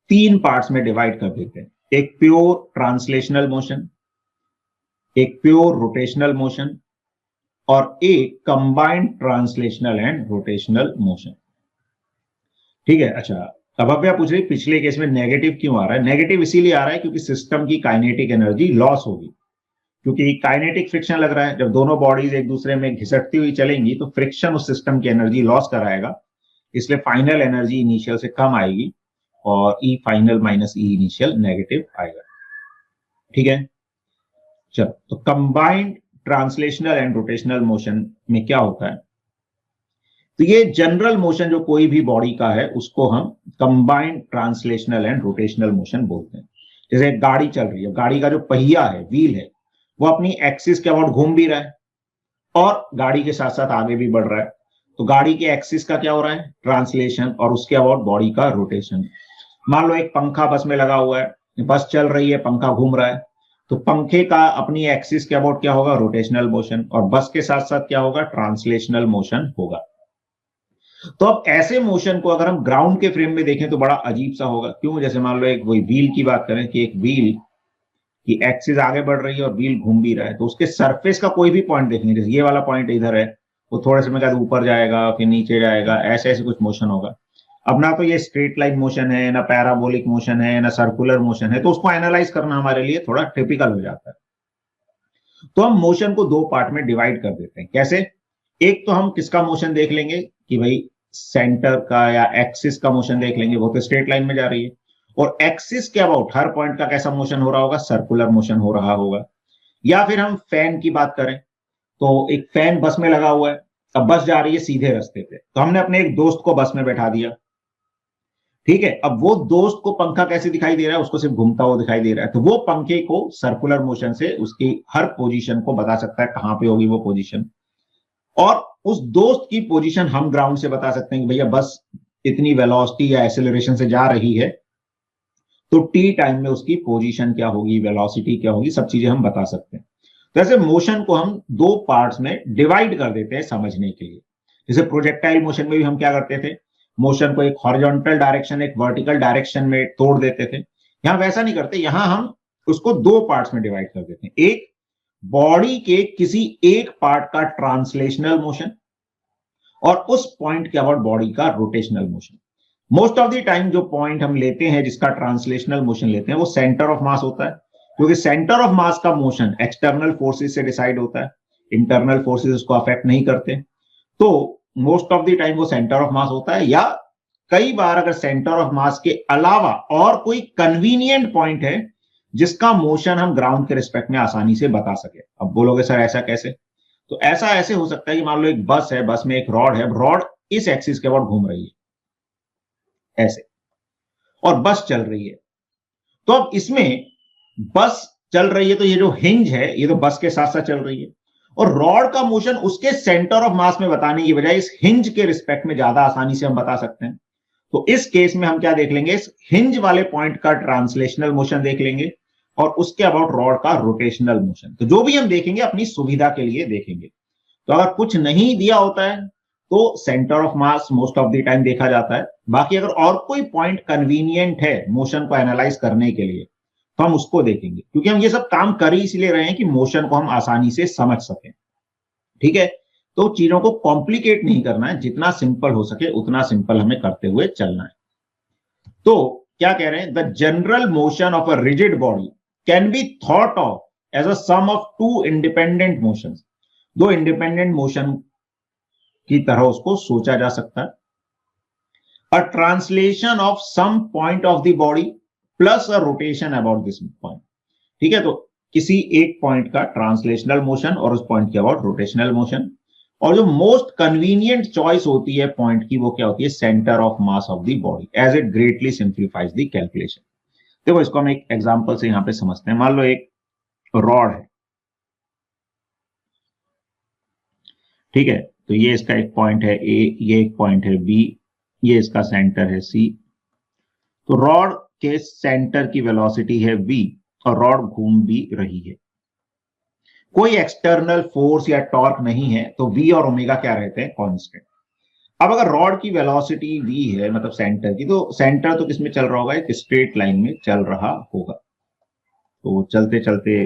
3 पार्ट्स में डिवाइड कर देते हैं। एक प्योर ट्रांसलेशनल मोशन, एक प्योर रोटेशनल मोशन और एक combined translational and rotational motion. ठीक है, अच्छा, अब भव्या पूछ रही पिछले केस में नेगेटिव क्यों आ रहा है। नेगेटिव इसीलिए आ रहा है क्योंकि सिस्टम की काइनेटिक एनर्जी लॉस होगी, क्योंकि काइनेटिक फ्रिक्शन लग रहा है। जब दोनों बॉडीज एक दूसरे में घिसटती हुई चलेंगी तो फ्रिक्शन उस सिस्टम की एनर्जी लॉस कराएगा, इसलिए फाइनल एनर्जी इनिशियल से कम आएगी और E final minus E initial negative आएगा। ठीक है, चलो, तो combined translational and rotational motion में क्या होता है, तो ये जनरल मोशन जो कोई भी बॉडी का है उसको हम combined translational and rotational motion बोलते हैं। जैसे एक गाड़ी चल रही है, गाड़ी का जो पहिया है, व्हील है, वो अपनी एक्सिस के अबाउट घूम भी रहा है और गाड़ी के साथ साथ आगे भी बढ़ रहा है। तो गाड़ी के एक्सिस का क्या हो रहा है, ट्रांसलेशन, और उसके अबाउट बॉडी का रोटेशन। मान लो एक पंखा बस में लगा हुआ है, बस चल रही है, पंखा घूम रहा है, तो पंखे का अपनी एक्सिस के अबाउट क्या होगा, रोटेशनल मोशन, और बस के साथ साथ क्या होगा, ट्रांसलेशनल मोशन होगा। तो अब ऐसे मोशन को अगर हम ग्राउंड के फ्रेम में देखें तो बड़ा अजीब सा होगा। क्यों, जैसे मान लो एक वही व्हील की बात करें कि एक व्हील की एक्सिस आगे बढ़ रही है और व्हील घूम भी रहा है, तो उसके सरफेस का कोई भी पॉइंट देखेंगे, जैसे ये वाला पॉइंट इधर है, वो थोड़े समय बाद ऊपर जाएगा, फिर नीचे जाएगा, ऐसे ऐसे कुछ मोशन होगा। अब ना तो ये स्ट्रेट लाइन मोशन है, ना पैराबोलिक मोशन है, ना सर्कुलर मोशन है, तो उसको एनालाइज करना हमारे लिए थोड़ा टिपिकल हो जाता है। तो हम मोशन को 2 पार्ट में डिवाइड कर देते हैं। कैसे, एक तो हम किसका मोशन देख लेंगे कि भाई सेंटर का या एक्सिस का मोशन देख लेंगे, वो तो स्ट्रेट लाइन में जा रही है, और एक्सिस के अबाउट हर पॉइंट का कैसा मोशन हो रहा होगा, सर्कुलर मोशन हो रहा होगा। या फिर हम फैन की बात करें तो एक फैन बस में लगा हुआ है, अब बस जा रही है सीधे रास्ते पे, तो हमने अपने एक दोस्त को बस में बैठा दिया। ठीक है, अब वो दोस्त को पंखा कैसे दिखाई दे रहा है, उसको सिर्फ घूमता हुआ दिखाई दे रहा है, तो वो पंखे को सर्कुलर मोशन से उसकी हर पोजीशन को बता सकता है, कहां पे होगी वो पोजीशन। और उस दोस्त की पोजीशन हम ग्राउंड से बता सकते हैं कि भैया बस इतनी वेलोसिटी या एक्सेलरेशन से जा रही है, तो टी टाइम में उसकी पोजीशन क्या होगी, वेलोसिटी क्या होगी, सब चीजें हम बता सकते हैं। तो ऐसे मोशन को हम 2 पार्ट्स में डिवाइड कर देते हैं समझने के लिए। जैसे प्रोजेक्टाइल मोशन में भी हम क्या करते थे, मोशन को एक हॉरिजॉन्टल डायरेक्शन, एक वर्टिकल डायरेक्शन में तोड़ देते थे। यहां वैसा नहीं करते, यहां हम उसको 2 पार्ट्स में डिवाइड कर देते हैं। एक, बॉडी के किसी एक पार्ट का ट्रांसलेशनल मोशन, और उस पॉइंट के अबाउट बॉडी का rotational motion. Most of the time जो पॉइंट हम लेते हैं जिसका ट्रांसलेशनल मोशन लेते हैं, वो सेंटर ऑफ मास होता है, क्योंकि सेंटर ऑफ मास का मोशन एक्सटर्नल फोर्सेस से डिसाइड होता है, इंटरनल फोर्सेस उसको अफेक्ट नहीं करते। तो मोस्ट ऑफ द टाइम वो सेंटर ऑफ मास होता है, या कई बार अगर सेंटर ऑफ मास के अलावा और कोई कन्वीनियंट पॉइंट है जिसका मोशन हम ग्राउंड के रिस्पेक्ट में आसानी से बता सके। अब बोलोगे सर ऐसा कैसे, तो ऐसा ऐसे हो सकता है कि मान लो एक बस है, बस में एक रॉड है, रॉड इस एक्सिस के अबाउट घूम रही है ऐसे, और बस चल रही है। तो अब इसमें बस चल रही है तो ये जो हिंज है ये तो बस के साथ साथ चल रही है, और रॉड का मोशन उसके सेंटर ऑफ मास में बताने की बजाय इस हिंज के रिस्पेक्ट में ज्यादा आसानी से हम बता सकते हैं। तो इस केस में हम क्या देख लेंगे, इस हिंज वाले पॉइंट का ट्रांसलेशनल मोशन देख लेंगे और उसके अबाउट रॉड का रोटेशनल मोशन। तो जो भी हम देखेंगे अपनी सुविधा के लिए देखेंगे। तो अगर कुछ नहीं दिया होता है तो centre of mass most of the time देखा जाता है, बाकी अगर और कोई पॉइंट कन्वीनियंट है मोशन को एनालाइज करने के लिए तो हम उसको देखेंगे, क्योंकि हम ये सब काम कर ही इसलिए रहे हैं कि मोशन को हम आसानी से समझ सकें। ठीक है, तो चीजों को कॉम्प्लिकेट नहीं करना है, जितना सिंपल हो सके उतना सिंपल हमें करते हुए चलना है। तो क्या कह रहे हैं, the general motion of a rigid body can be thought of as a sum of two independent motion. दो इंडिपेंडेंट मोशन की तरह उसको सोचा जा सकता है। A translation of some point of the body plus a rotation about this point. ठीक है, तो किसी एक पॉइंट का ट्रांसलेशनल मोशन और उस पॉइंट के अबाउट रोटेशनल मोशन। और जो मोस्ट कन्वीनियंट चॉइस होती है पॉइंट की वो क्या होती है, centre of mass of the body, as it greatly simplifies the calculation. देखो इसको हम एक एग्जांपल से यहां पे समझते हैं। मान लो एक रॉड है, ठीक है, तो ये इसका एक पॉइंट है ए, ये एक पॉइंट है बी, ये इसका सेंटर है सी। तो रॉड के सेंटर की वेलोसिटी है v और रॉड घूम भी रही है। कोई एक्सटर्नल फोर्स या टॉर्क नहीं है, तो v और ओमेगा क्या रहते हैं, कांस्टेंट। अब अगर रॉड की वेलोसिटी v है, मतलब सेंटर की, तो सेंटर तो किसमें चल रहा होगा, एक स्ट्रेट लाइन में चल रहा होगा। तो चलते चलते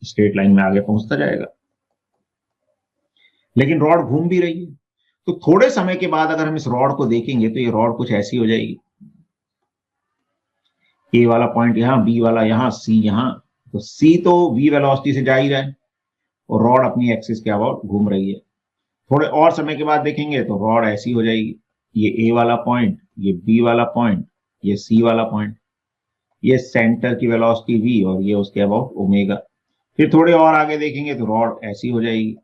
स्ट्रेट लाइन में आगे पहुंचता जाएगा, लेकिन रॉड घूम भी रही है। तो थोड़े समय के बाद अगर हम इस रॉड को देखेंगे तो ये रॉड कुछ ऐसी हो जाएगी, ए वाला पॉइंट यहां, बी वाला यहां, सी यहां। तो सी तो v वेलोसिटी से जा ही रहा है और रॉड अपनी एक्सिस के अबाउट घूम रही है। थोड़े और समय के बाद देखेंगे तो रॉड ऐसी हो जाएगी, ये ए वाला पॉइंट, ये बी वाला पॉइंट, ये सी वाला पॉइंट, ये सेंटर की वेलोसिटी v और ये उसके अबाउट ओमेगा। फिर थोड़े और आगे देखेंगे तो रॉड ऐसी हो जाएगी,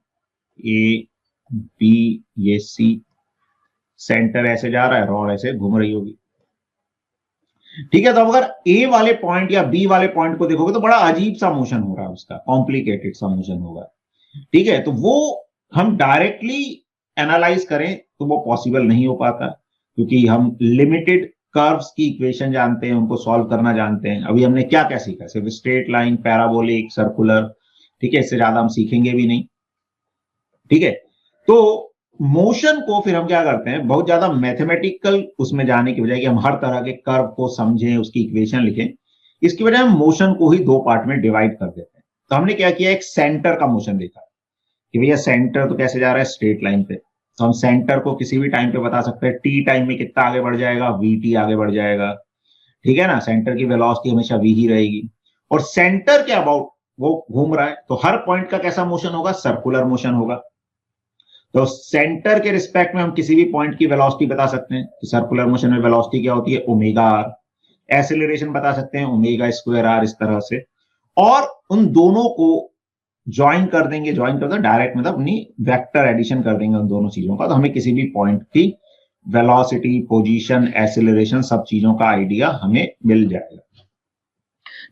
ए बी ये सी, सेंटर ऐसे जा रहा है, रॉड ऐसे घूम रही होगी। ठीक है, तो अगर ए वाले पॉइंट या बी वाले पॉइंट को देखोगे तो बड़ा अजीब सा मोशन हो रहा है, उसका कॉम्प्लिकेटेड सा मोशन होगा। ठीक है, तो वो हम डायरेक्टली एनालाइज करें तो वो पॉसिबल नहीं हो पाता, क्योंकि हम लिमिटेड कर्व्स की इक्वेशन जानते हैं, उनको सॉल्व करना जानते हैं। अभी हमने क्या क्या सीखा, सिर्फ स्ट्रेट लाइन, पैराबोलिक, सर्कुलर। ठीक है, इससे ज्यादा हम सीखेंगे भी नहीं। ठीक है, तो मोशन को फिर हम क्या करते हैं, बहुत ज्यादा मैथमेटिकल उसमें जाने की बजाय कि हम हर तरह के कर्व को समझें, उसकी इक्वेशन लिखें, इसकी वजह हम मोशन को ही दो पार्ट में डिवाइड कर देते हैं। तो हमने क्या किया, एक सेंटर का मोशन देखा कि भैया सेंटर तो कैसे जा रहा है, स्ट्रेट लाइन पे। तो हम सेंटर को किसी भी टाइम पे बता सकते हैं, टी टाइम में कितना आगे बढ़ जाएगा, वी टी आगे बढ़ जाएगा। ठीक है ना, सेंटर की वेलोसिटी हमेशा वी ही रहेगी, और सेंटर के अबाउट वो घूम रहा है, तो हर पॉइंट का कैसा मोशन होगा, सर्कुलर मोशन होगा। तो सेंटर के रिस्पेक्ट में हम किसी भी पॉइंट की वेलोसिटी बता सकते हैं कि सर्कुलर मोशन में वेलोसिटी क्या होती है, ओमेगा आर। एक्सेलरेशन बता सकते हैं ओमेगा स्क्वायर आर, इस तरह से। और उन दोनों को ज्वाइन कर देंगे, ज्वाइन कर दो डायरेक्ट, मतलब अपनी वेक्टर एडिशन कर देंगे उन दोनों चीजों का, तो हमें किसी भी पॉइंट की वेलोसिटी, पोजीशन, एक्सेलरेशन, सब चीजों का आइडिया हमें मिल जाएगा।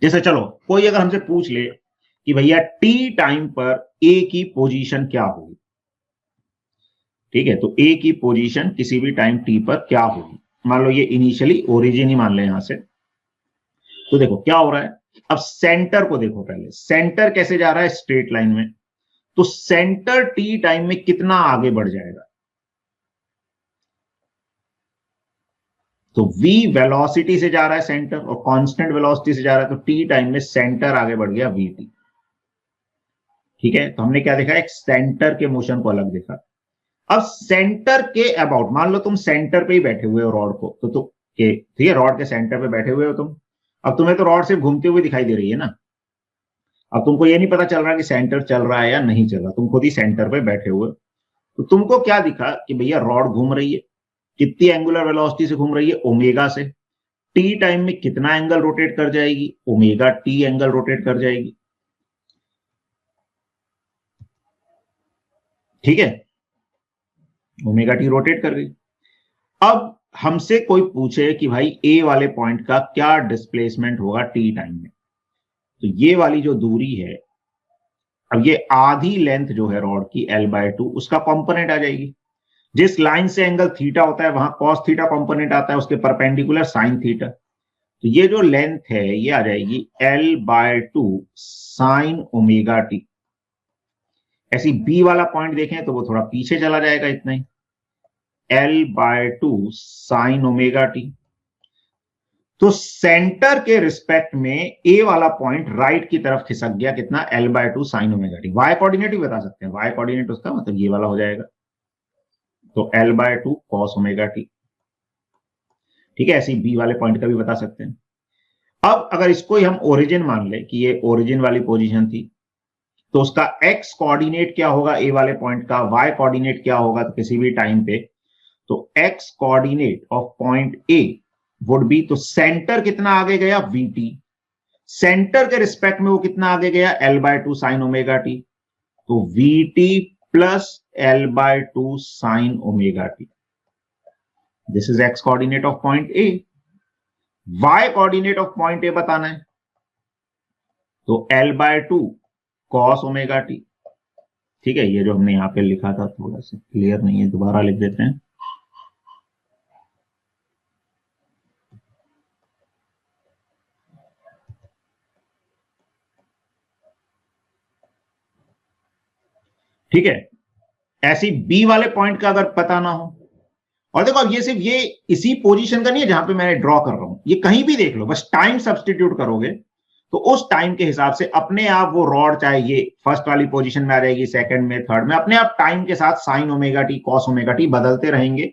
जैसे चलो कोई अगर हमसे पूछ ले कि भैया टी टाइम पर ए की पोजीशन क्या होगी, ठीक है, तो ए की पोजीशन किसी भी टाइम टी पर क्या होगी। मान लो ये इनिशियली ओरिजिन ही मान ले यहां से। तो देखो क्या हो रहा है, अब सेंटर को देखो, पहले सेंटर कैसे जा रहा है, स्ट्रेट लाइन में। तो सेंटर टी टाइम में कितना आगे बढ़ जाएगा, तो v वेलोसिटी से जा रहा है सेंटर और कांस्टेंट वेलोसिटी से जा रहा है, तो टी टाइम में सेंटर आगे बढ़ गया vt। ठीक है, तो हमने क्या देखा, एक सेंटर के मोशन को अलग देखा। अब सेंटर के अबाउट, मान लो तुम सेंटर पे ही बैठे हुए हो रॉड को, तो तुम ठीक है, रॉड के सेंटर पे बैठे हुए हो तुम। अब तुम्हें तो रॉड सिर्फ घूमते हुए दिखाई दे रही है ना। अब तुमको ये नहीं पता चल रहा कि सेंटर चल रहा है या नहीं चल रहा, तुम खुद ही सेंटर पे बैठे हुए। तो तुमको क्या दिखा कि भैया रॉड घूम रही है, कितनी एंगुलर वेलोसिटी से घूम रही है, ओमेगा से। टी टाइम में कितना एंगल रोटेट कर जाएगी, ओमेगा टी एंगल रोटेट कर जाएगी। ठीक है, ओमेगा टी रोटेट कर गई। अब हमसे कोई पूछे कि भाई ए वाले पॉइंट का क्या डिस्प्लेसमेंट होगा टी टाइम में, तो ये वाली जो दूरी है, अब ये आधी लेंथ जो है रॉड की L/2 उसका कंपोनेंट आ जाएगी। जिस लाइन से एंगल थीटा होता है वहां कॉस थीटा कंपोनेंट आता है, उसके परपेंडिकुलर साइन थीटा। तो ये जो लेंथ है ये आ जाएगी L/2 साइन ओमेगा टी। ऐसी बी वाला पॉइंट देखें तो वो थोड़ा पीछे चला जाएगा, इतना ही, L/2 साइन ओमेगा टी। तो सेंटर के रिस्पेक्ट में ए वाला पॉइंट राइट की तरफ खिसक गया, कितना, L/2 sine omega t. Y coordinate भी बता सकते हैं, वाई कोऑर्डिनेट उसका मतलब ये वाला हो जाएगा, तो L/2 कॉस ओमेगा टी। ठीक है, ऐसी बी वाले पॉइंट का भी बता सकते हैं। अब अगर इसको ही हम ओरिजिन मान ले कि ये ओरिजिन वाली पोजीशन थी, तो उसका एक्स कोऑर्डिनेट क्या होगा ए वाले पॉइंट का, वाई कोऑर्डिनेट क्या होगा, तो किसी भी टाइम पे, तो x coordinate of point A would be, तो सेंटर कितना आगे गया, VT, सेंटर के रिस्पेक्ट में वो कितना आगे गया, L/2 साइन ओमेगा टी, तो VT plus L/2 sine omega t. This is X coordinate of point A. Y coordinate of point A बताना है, तो L/2 कॉस ओमेगा टी। ठीक है, ये जो हमने यहां पे लिखा था थोड़ा सा क्लियर नहीं है, दोबारा लिख देते हैं। ठीक है, ऐसी बी वाले पॉइंट का अगर पता ना हो, और देखो अब ये सिर्फ ये इसी पोजीशन का नहीं है जहां पे मैंने ड्रॉ कर रहा हूं, ये कहीं भी देख लो, बस टाइम सब्स्टिट्यूट करोगे तो उस टाइम के हिसाब से अपने आप वो रॉड, चाहे ये फर्स्ट वाली पोजीशन में आ जाएगी, सेकंड में, थर्ड में, अपने आप टाइम के साथ sign omega T cos omega T बदलते रहेंगे,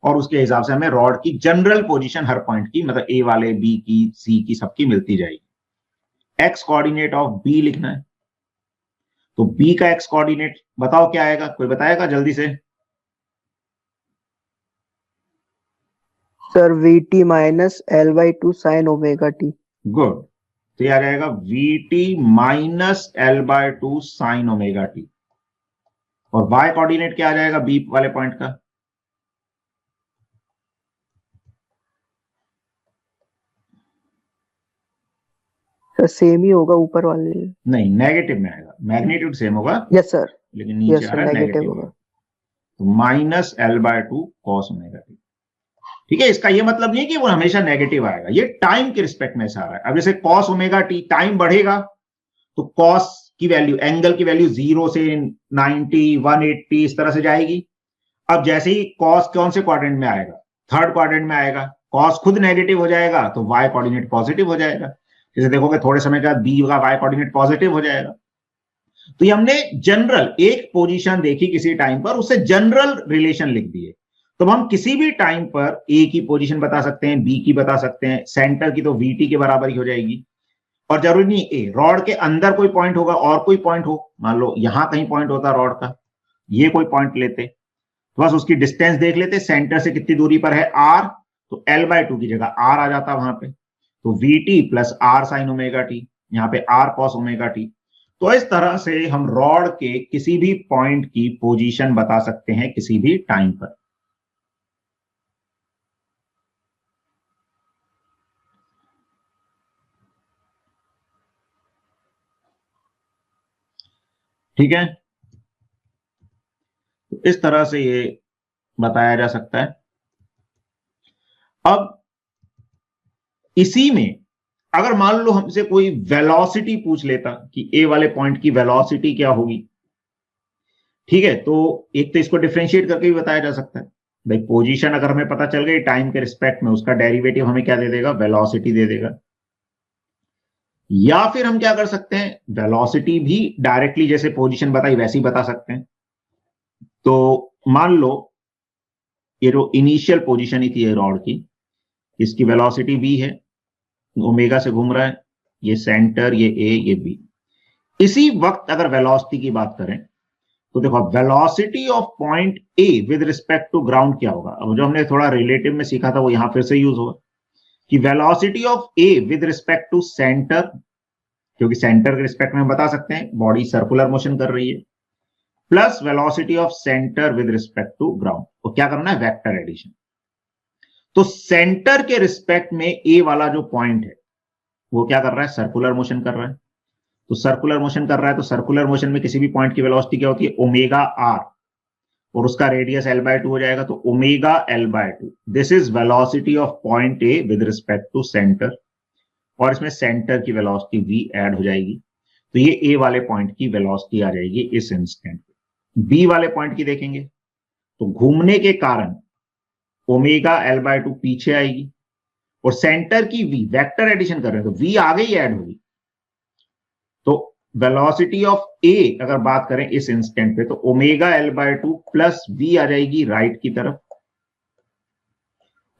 और उसके हिसाब से हमें रॉड की जनरल पोजीशन हर पॉइंट की, मतलब ए वाले, बी की, सी की, सबकी मिलती जाएगी। एक्स कोऑर्डिनेट ऑफ बी लिखना है, तो बी का एक्स कोऑर्डिनेट बताओ क्या आएगा, कोई बताएगा जल्दी से? Sir VT minus L/2 sine omega T. Good, तो यह आ जाएगा VT minus L/2 sine omega T. और y कोऑर्डिनेट क्या आ जाएगा बी वाले पॉइंट का? सर सेम ही होगा ऊपर वाले। नहीं, नेगेटिव में आएगा, मैग्नीट्यूड सेम होगा, यस सर, लेकिन नीचे यस आ सर, रहा है नेगेटिव नेगेटिव। होगा। तो minus L/2 cos omega T. ठीक है, इसका ये मतलब नहीं कि वो हमेशा नेगेटिव आएगा, ये टाइम के रिस्पेक्ट में ऐसा आ रहा है। अब जैसे कॉस ओमेगा टी, टाइम बढ़ेगा तो कॉस की वैल्यू, एंगल की वैल्यू 0 से 90, 180 इस तरह से जाएगी। अब जैसे ही कॉस कौन से क्वाड्रेंट में आएगा, थर्ड क्वाड्रेंट में आएगा, कॉस खुद नेगेटिव हो जाएगा तो वाई कोऑर्डिनेट पॉजिटिव हो जाएगा। जैसे देखोगे थोड़े समय बाद बी का वाई कोऑर्डिनेट पॉजिटिव हो जाएगा। तो ये हमने जनरल एक पोजीशन देखी किसी टाइम पर, उससे जनरल रिलेशन लिख दिए। तो हम किसी भी टाइम पर ए की पोजीशन बता सकते हैं, बी की बता सकते हैं, सेंटर की तो VT के बराबर ही हो जाएगी। और जरूरी नहीं ए, रॉड के अंदर कोई पॉइंट होगा, और कोई पॉइंट हो, मान लो यहां कहीं पॉइंट होता रॉड का, ये कोई पॉइंट लेते, तो बस उसकी डिस्टेंस देख लेते, सेंटर से कितनी दूरी पर है R, तो L/2 की जगह R आ जाता वहां पे, तो VT plus R sign omega T, यहाँ पे R कॉस ओमेगा टी। तो इस तरह से हम रॉड के किसी भी पॉइंट की पोजीशन बता सकते हैं किसी भी टाइम पर। ठीक है, तो इस तरह से ये बताया जा सकता है। अब इसी में अगर मान लो हमसे कोई वेलोसिटी पूछ लेता कि ए वाले पॉइंट की वेलोसिटी क्या होगी, ठीक है, तो एक तो इसको डिफरेंशिएट करके भी बताया जा सकता है। भाई पोजीशन अगर हमें पता चल गई टाइम के रिस्पेक्ट में, उसका डेरिवेटिव हमें क्या दे देगा, वेलोसिटी दे देगा। या फिर हम क्या कर सकते हैं, वेलोसिटी भी डायरेक्टली जैसे पोजीशन बताई वैसे ही बता सकते हैं। तो मान लो ये जो इनिशियल पोजीशन ही थी रॉड की, इसकी वेलोसिटी v है, ओमेगा से घूम रहा है, ये सेंटर, ये A, ये B। इसी वक्त अगर वेलोसिटी की बात करें तो देखो velocity of point A with respect to ground क्या होगा। अब जो हमने थोड़ा रिलेटिव में सीखा था वो यहां फिर से यूज होगा कि velocity of A with respect to centre, क्योंकि सेंटर के रिस्पेक्ट में हम बता सकते हैं बॉडी सर्कुलर मोशन कर रही है, plus velocity of centre with respect to ground. तो क्या करना है, वेक्टर एडिशन। तो सेंटर के रिस्पेक्ट में ए वाला जो पॉइंट है वो क्या कर रहा है, सर्कुलर मोशन कर रहा है। तो सर्कुलर मोशन कर रहा है, तो सर्कुलर मोशन में किसी भी पॉइंट की वेलोसिटी क्या होती है, ओमेगा आर, और उसका रेडियस L/2 हो जाएगा, तो omega L/2। This is velocity of point A with respect to centre, और इसमें सेंटर की वेलोसिटी v ऐड हो जाएगी। तो ये ए वाले पॉइंट की वेलोसिटी आ जाएगी इस इंस्टेंट पे। बी वाले पॉइंट की देखेंगे तो घूमने के कारण ओमेगा L/2 पीछे आएगी, और सेंटर की v, वेक्टर एडिशन कर रहे हैं तो v आगे ही ऐड होगी। तो वेलोसिटी ऑफ ए अगर बात करें इस इंस्टेंट पे, तो ओमेगा L/2 प्लस v आ जाएगी राइट की तरफ,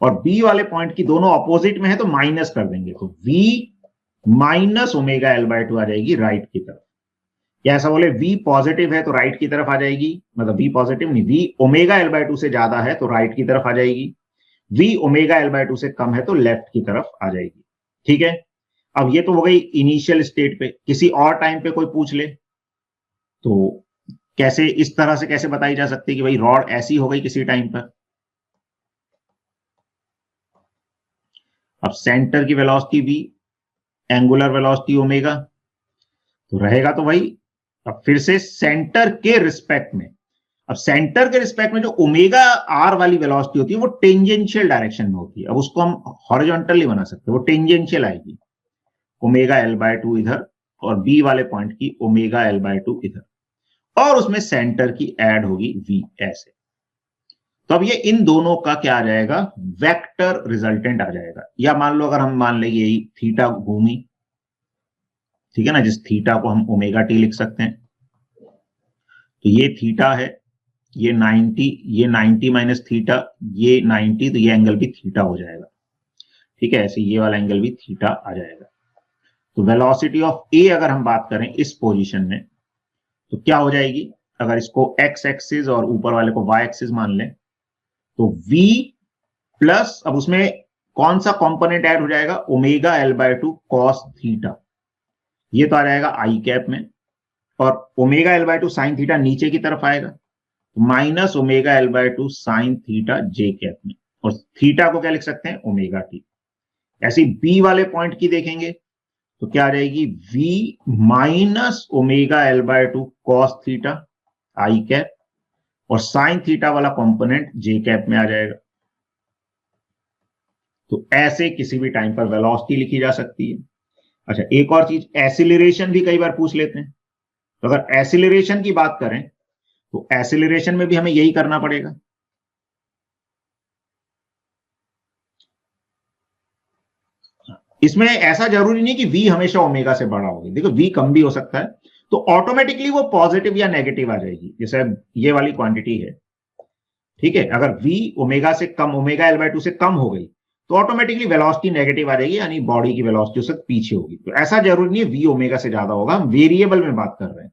और बी वाले पॉइंट की दोनों ऑपोजिट में है तो माइनस कर देंगे, तो v माइनस ओमेगा L/2 आ जाएगी राइट की तरफ। या ऐसा बोले v पॉजिटिव है तो राइट की तरफ आ जाएगी, मतलब v पॉजिटिव नहीं, v ओमेगा L/2 से ज्यादा है तो राइट की तरफ आ जाएगी, v ओमेगा L/2 से कम है तो लेफ्ट की तरफ आ जाएगी। ठीक है, अब ये तो हो गई इनिशियल स्टेट पे। किसी और टाइम पे कोई पूछ ले तो कैसे, इस तरह से कैसे बताई जा सकती है कि भाई रॉड ऐसी हो गई किसी टाइम पर। अब सेंटर की velocity v, angular velocity omega, तो रहेगा तो भाई, अब फिर से सेंटर के रिस्पेक्ट में, अब सेंटर के रिस्पेक्ट में जो ओमेगा आर वाली वेलोसिटी होती है वो टेंजेंशियल डायरेक्शन में होती है। अब उसको हम हॉरिजॉन्टली बना सकते हैं, वो टेंजेंशियल आएगी, ओमेगा L/2 इधर और बी वाले पॉइंट की ओमेगा L/2 इधर, और उसमें सेंटर की ऐड होगी v ऐसे। तो अब ये इन दोनों का क्या आ जाएगा, वेक्टर रिजल्टेंट आ जाएगा। या मान लो अगर हम मान लें यही थीटा घूमी, ठीक है ना, जिस थीटा को हम ओमेगा टी लिख सकते हैं, तो ये थीटा है, ये 90, ये 90 माइनस थीटा, ये 90, तो ये एंगल भी थीटा हो जाएगा। ठीक है, ऐसे ये वाला एंगल भी थीटा आ जाएगा। तो वेलोसिटी ऑफ ए अगर हम बात करें इस पोजीशन में तो क्या हो जाएगी, अगर इसको एक्स एक्सिस और ऊपर वाले को वाई एक्सिस मान लें तो v प्लस, अब उसमें कौन सा कंपोनेंट ऐड हो जाएगा, ओमेगा L/2 कॉस थीटा, ये तो आ जाएगा आई कैप में, और ओमेगा L/2 साइन थीटा नीचे की तरफ आएगा, minus omega L/2 sine theta J cap में, और थीटा को क्या लिख सकते हैं, ओमेगा टी। ऐसी बी वाले पॉइंट की देखेंगे तो क्या आ जाएगी, v minus omega L/2 cos theta I cap, और साइन थीटा वाला कंपोनेंट जे कैप में आ जाएगा। तो ऐसे किसी भी टाइम पर वेलोसिटी लिखी जा सकती है। अच्छा, एक और चीज, एसिलरेशन भी कई बार पूछ लेते हैं। तो अगर एसिलरेशन की बात करें तो एसिलरेशन में भी हमें यही करना पड़ेगा। इसमें ऐसा जरूरी नहीं कि v हमेशा ओमेगा से बड़ा होगा, देखो v कम भी हो सकता है, तो ऑटोमेटिकली वो पॉजिटिव या नेगेटिव आ जाएगी। जैसे ये वाली क्वांटिटी है, ठीक है, अगर v ओमेगा से कम, ओमेगा L/2 से कम हो गई तो ऑटोमेटिकली वेलोसिटी नेगेटिव आ जाएगी, यानी बॉडी की वेलोसिटी उससे पीछे होगी। तो ऐसा जरूरी नहीं है v ओमेगा से ज्यादा होगा, हम वेरिएबल में बात कर रहे हैं।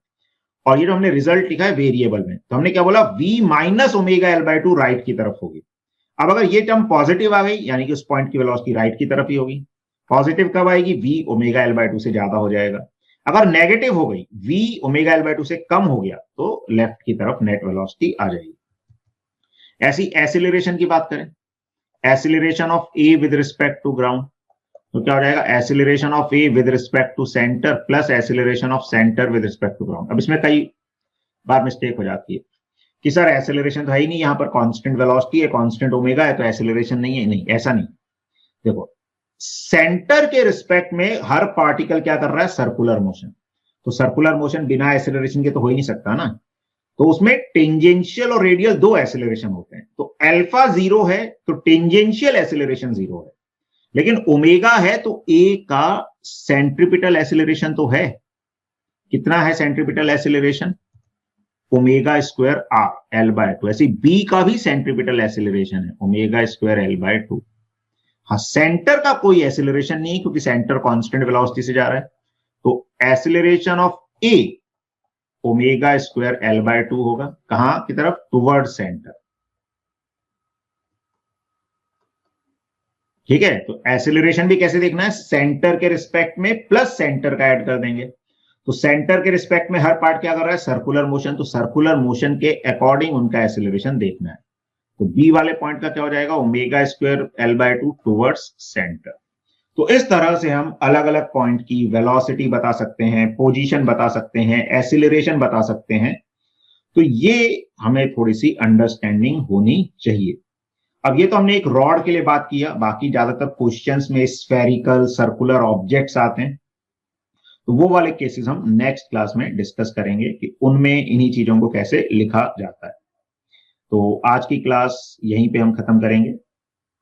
और ये जो हमने रिजल्ट लिखा है वेरिएबल में, तो हमने क्या बोला, v minus omega L/2 right की तरफ होगी। अब अगर ये टर्म पॉजिटिव आ गई यानी कि उस पॉइंट की वेलोसिटी राइट की तरफ ही होगी। पॉजिटिव कब आएगी, v ओमेगा L/2 से ज्यादा हो जाएगा। अगर नेगेटिव हो गई, v ओमेगा L/2 से कम हो गया, तो लेफ्ट की तरफ नेट वेलोसिटी आ जाएगी। ऐसी एसिलरेशन की बात करें, acceleration of A with respect to ground, तो क्या हो जाएगा, acceleration of A with respect to centre plus acceleration of centre with respect to ground. अब इसमें कई बार मिस्टेक हो जाती है कि सर एसिलरेशन तो है ही नहीं, यहां पर कांस्टेंट वेलोसिटी है, कांस्टेंट ओमेगा है, तो एसिलरेशन नहीं है। नहीं, ऐसा नहीं। देखो, सेंटर के रिस्पेक्ट में हर पार्टिकल क्या कर रहा है, सर्कुलर मोशन। तो सर्कुलर मोशन बिना एसिलरेशन के तो हो ही नहीं सकता ना, तो उसमें टेंजेंशियल और रेडियल दो एसिलरेशन होते हैं। तो अल्फा 0 है तो टेंजेंशियल एसिलरेशन 0 है, लेकिन ओमेगा है तो ए का सेंट्रिपिटल एसिलरेशन तो है। कितना है centripetal acceleration, omega square R L/2। ऐसे बी का भी सेंट्रिपिटल एसिलरेशन है ओमेगा स्क्वायर L/2। हाँ, सेंटर का कोई एसिलरेशन नहीं क्योंकि सेंटर कांस्टेंट वेलोसिटी से जा रहा है। तो acceleration of A omega square L/2 होगा, कहां की तरफ, टुवर्ड सेंटर। ठीक है, तो एसिलरेशन भी कैसे देखना है, सेंटर के रिस्पेक्ट में प्लस सेंटर का ऐड कर देंगे। तो सेंटर के रिस्पेक्ट में हर पार्ट क्या कर रहा है, सर्कुलर मोशन, तो सर्कुलर मोशन के अकॉर्डिंग उनका एक्सेलरेशन देखना है। तो बी वाले पॉइंट का क्या हो जाएगा, omega square L/2 towards centre. तो इस तरह से हम अलग अलग पॉइंट की वेलोसिटी बता सकते हैं, पोजीशन बता सकते हैं, एक्सीलरेशन बता सकते हैं। तो ये हमें थोड़ी सी अंडरस्टैंडिंग होनी चाहिए। अब ये तो हमने एक रॉड के लिए बात किया, बाकी ज्यादातर क्वेश्चंस में स्फेरिकल सर्कुलर ऑब्जेक्ट्स आते हैं, तो वो वाले केसेस हम नेक्स्ट क्लास में डिस्कस करेंगे कि उनमें इन्हीं चीजों को कैसे लिखा जाता है। तो आज की क्लास यहीं पे हम खत्म करेंगे।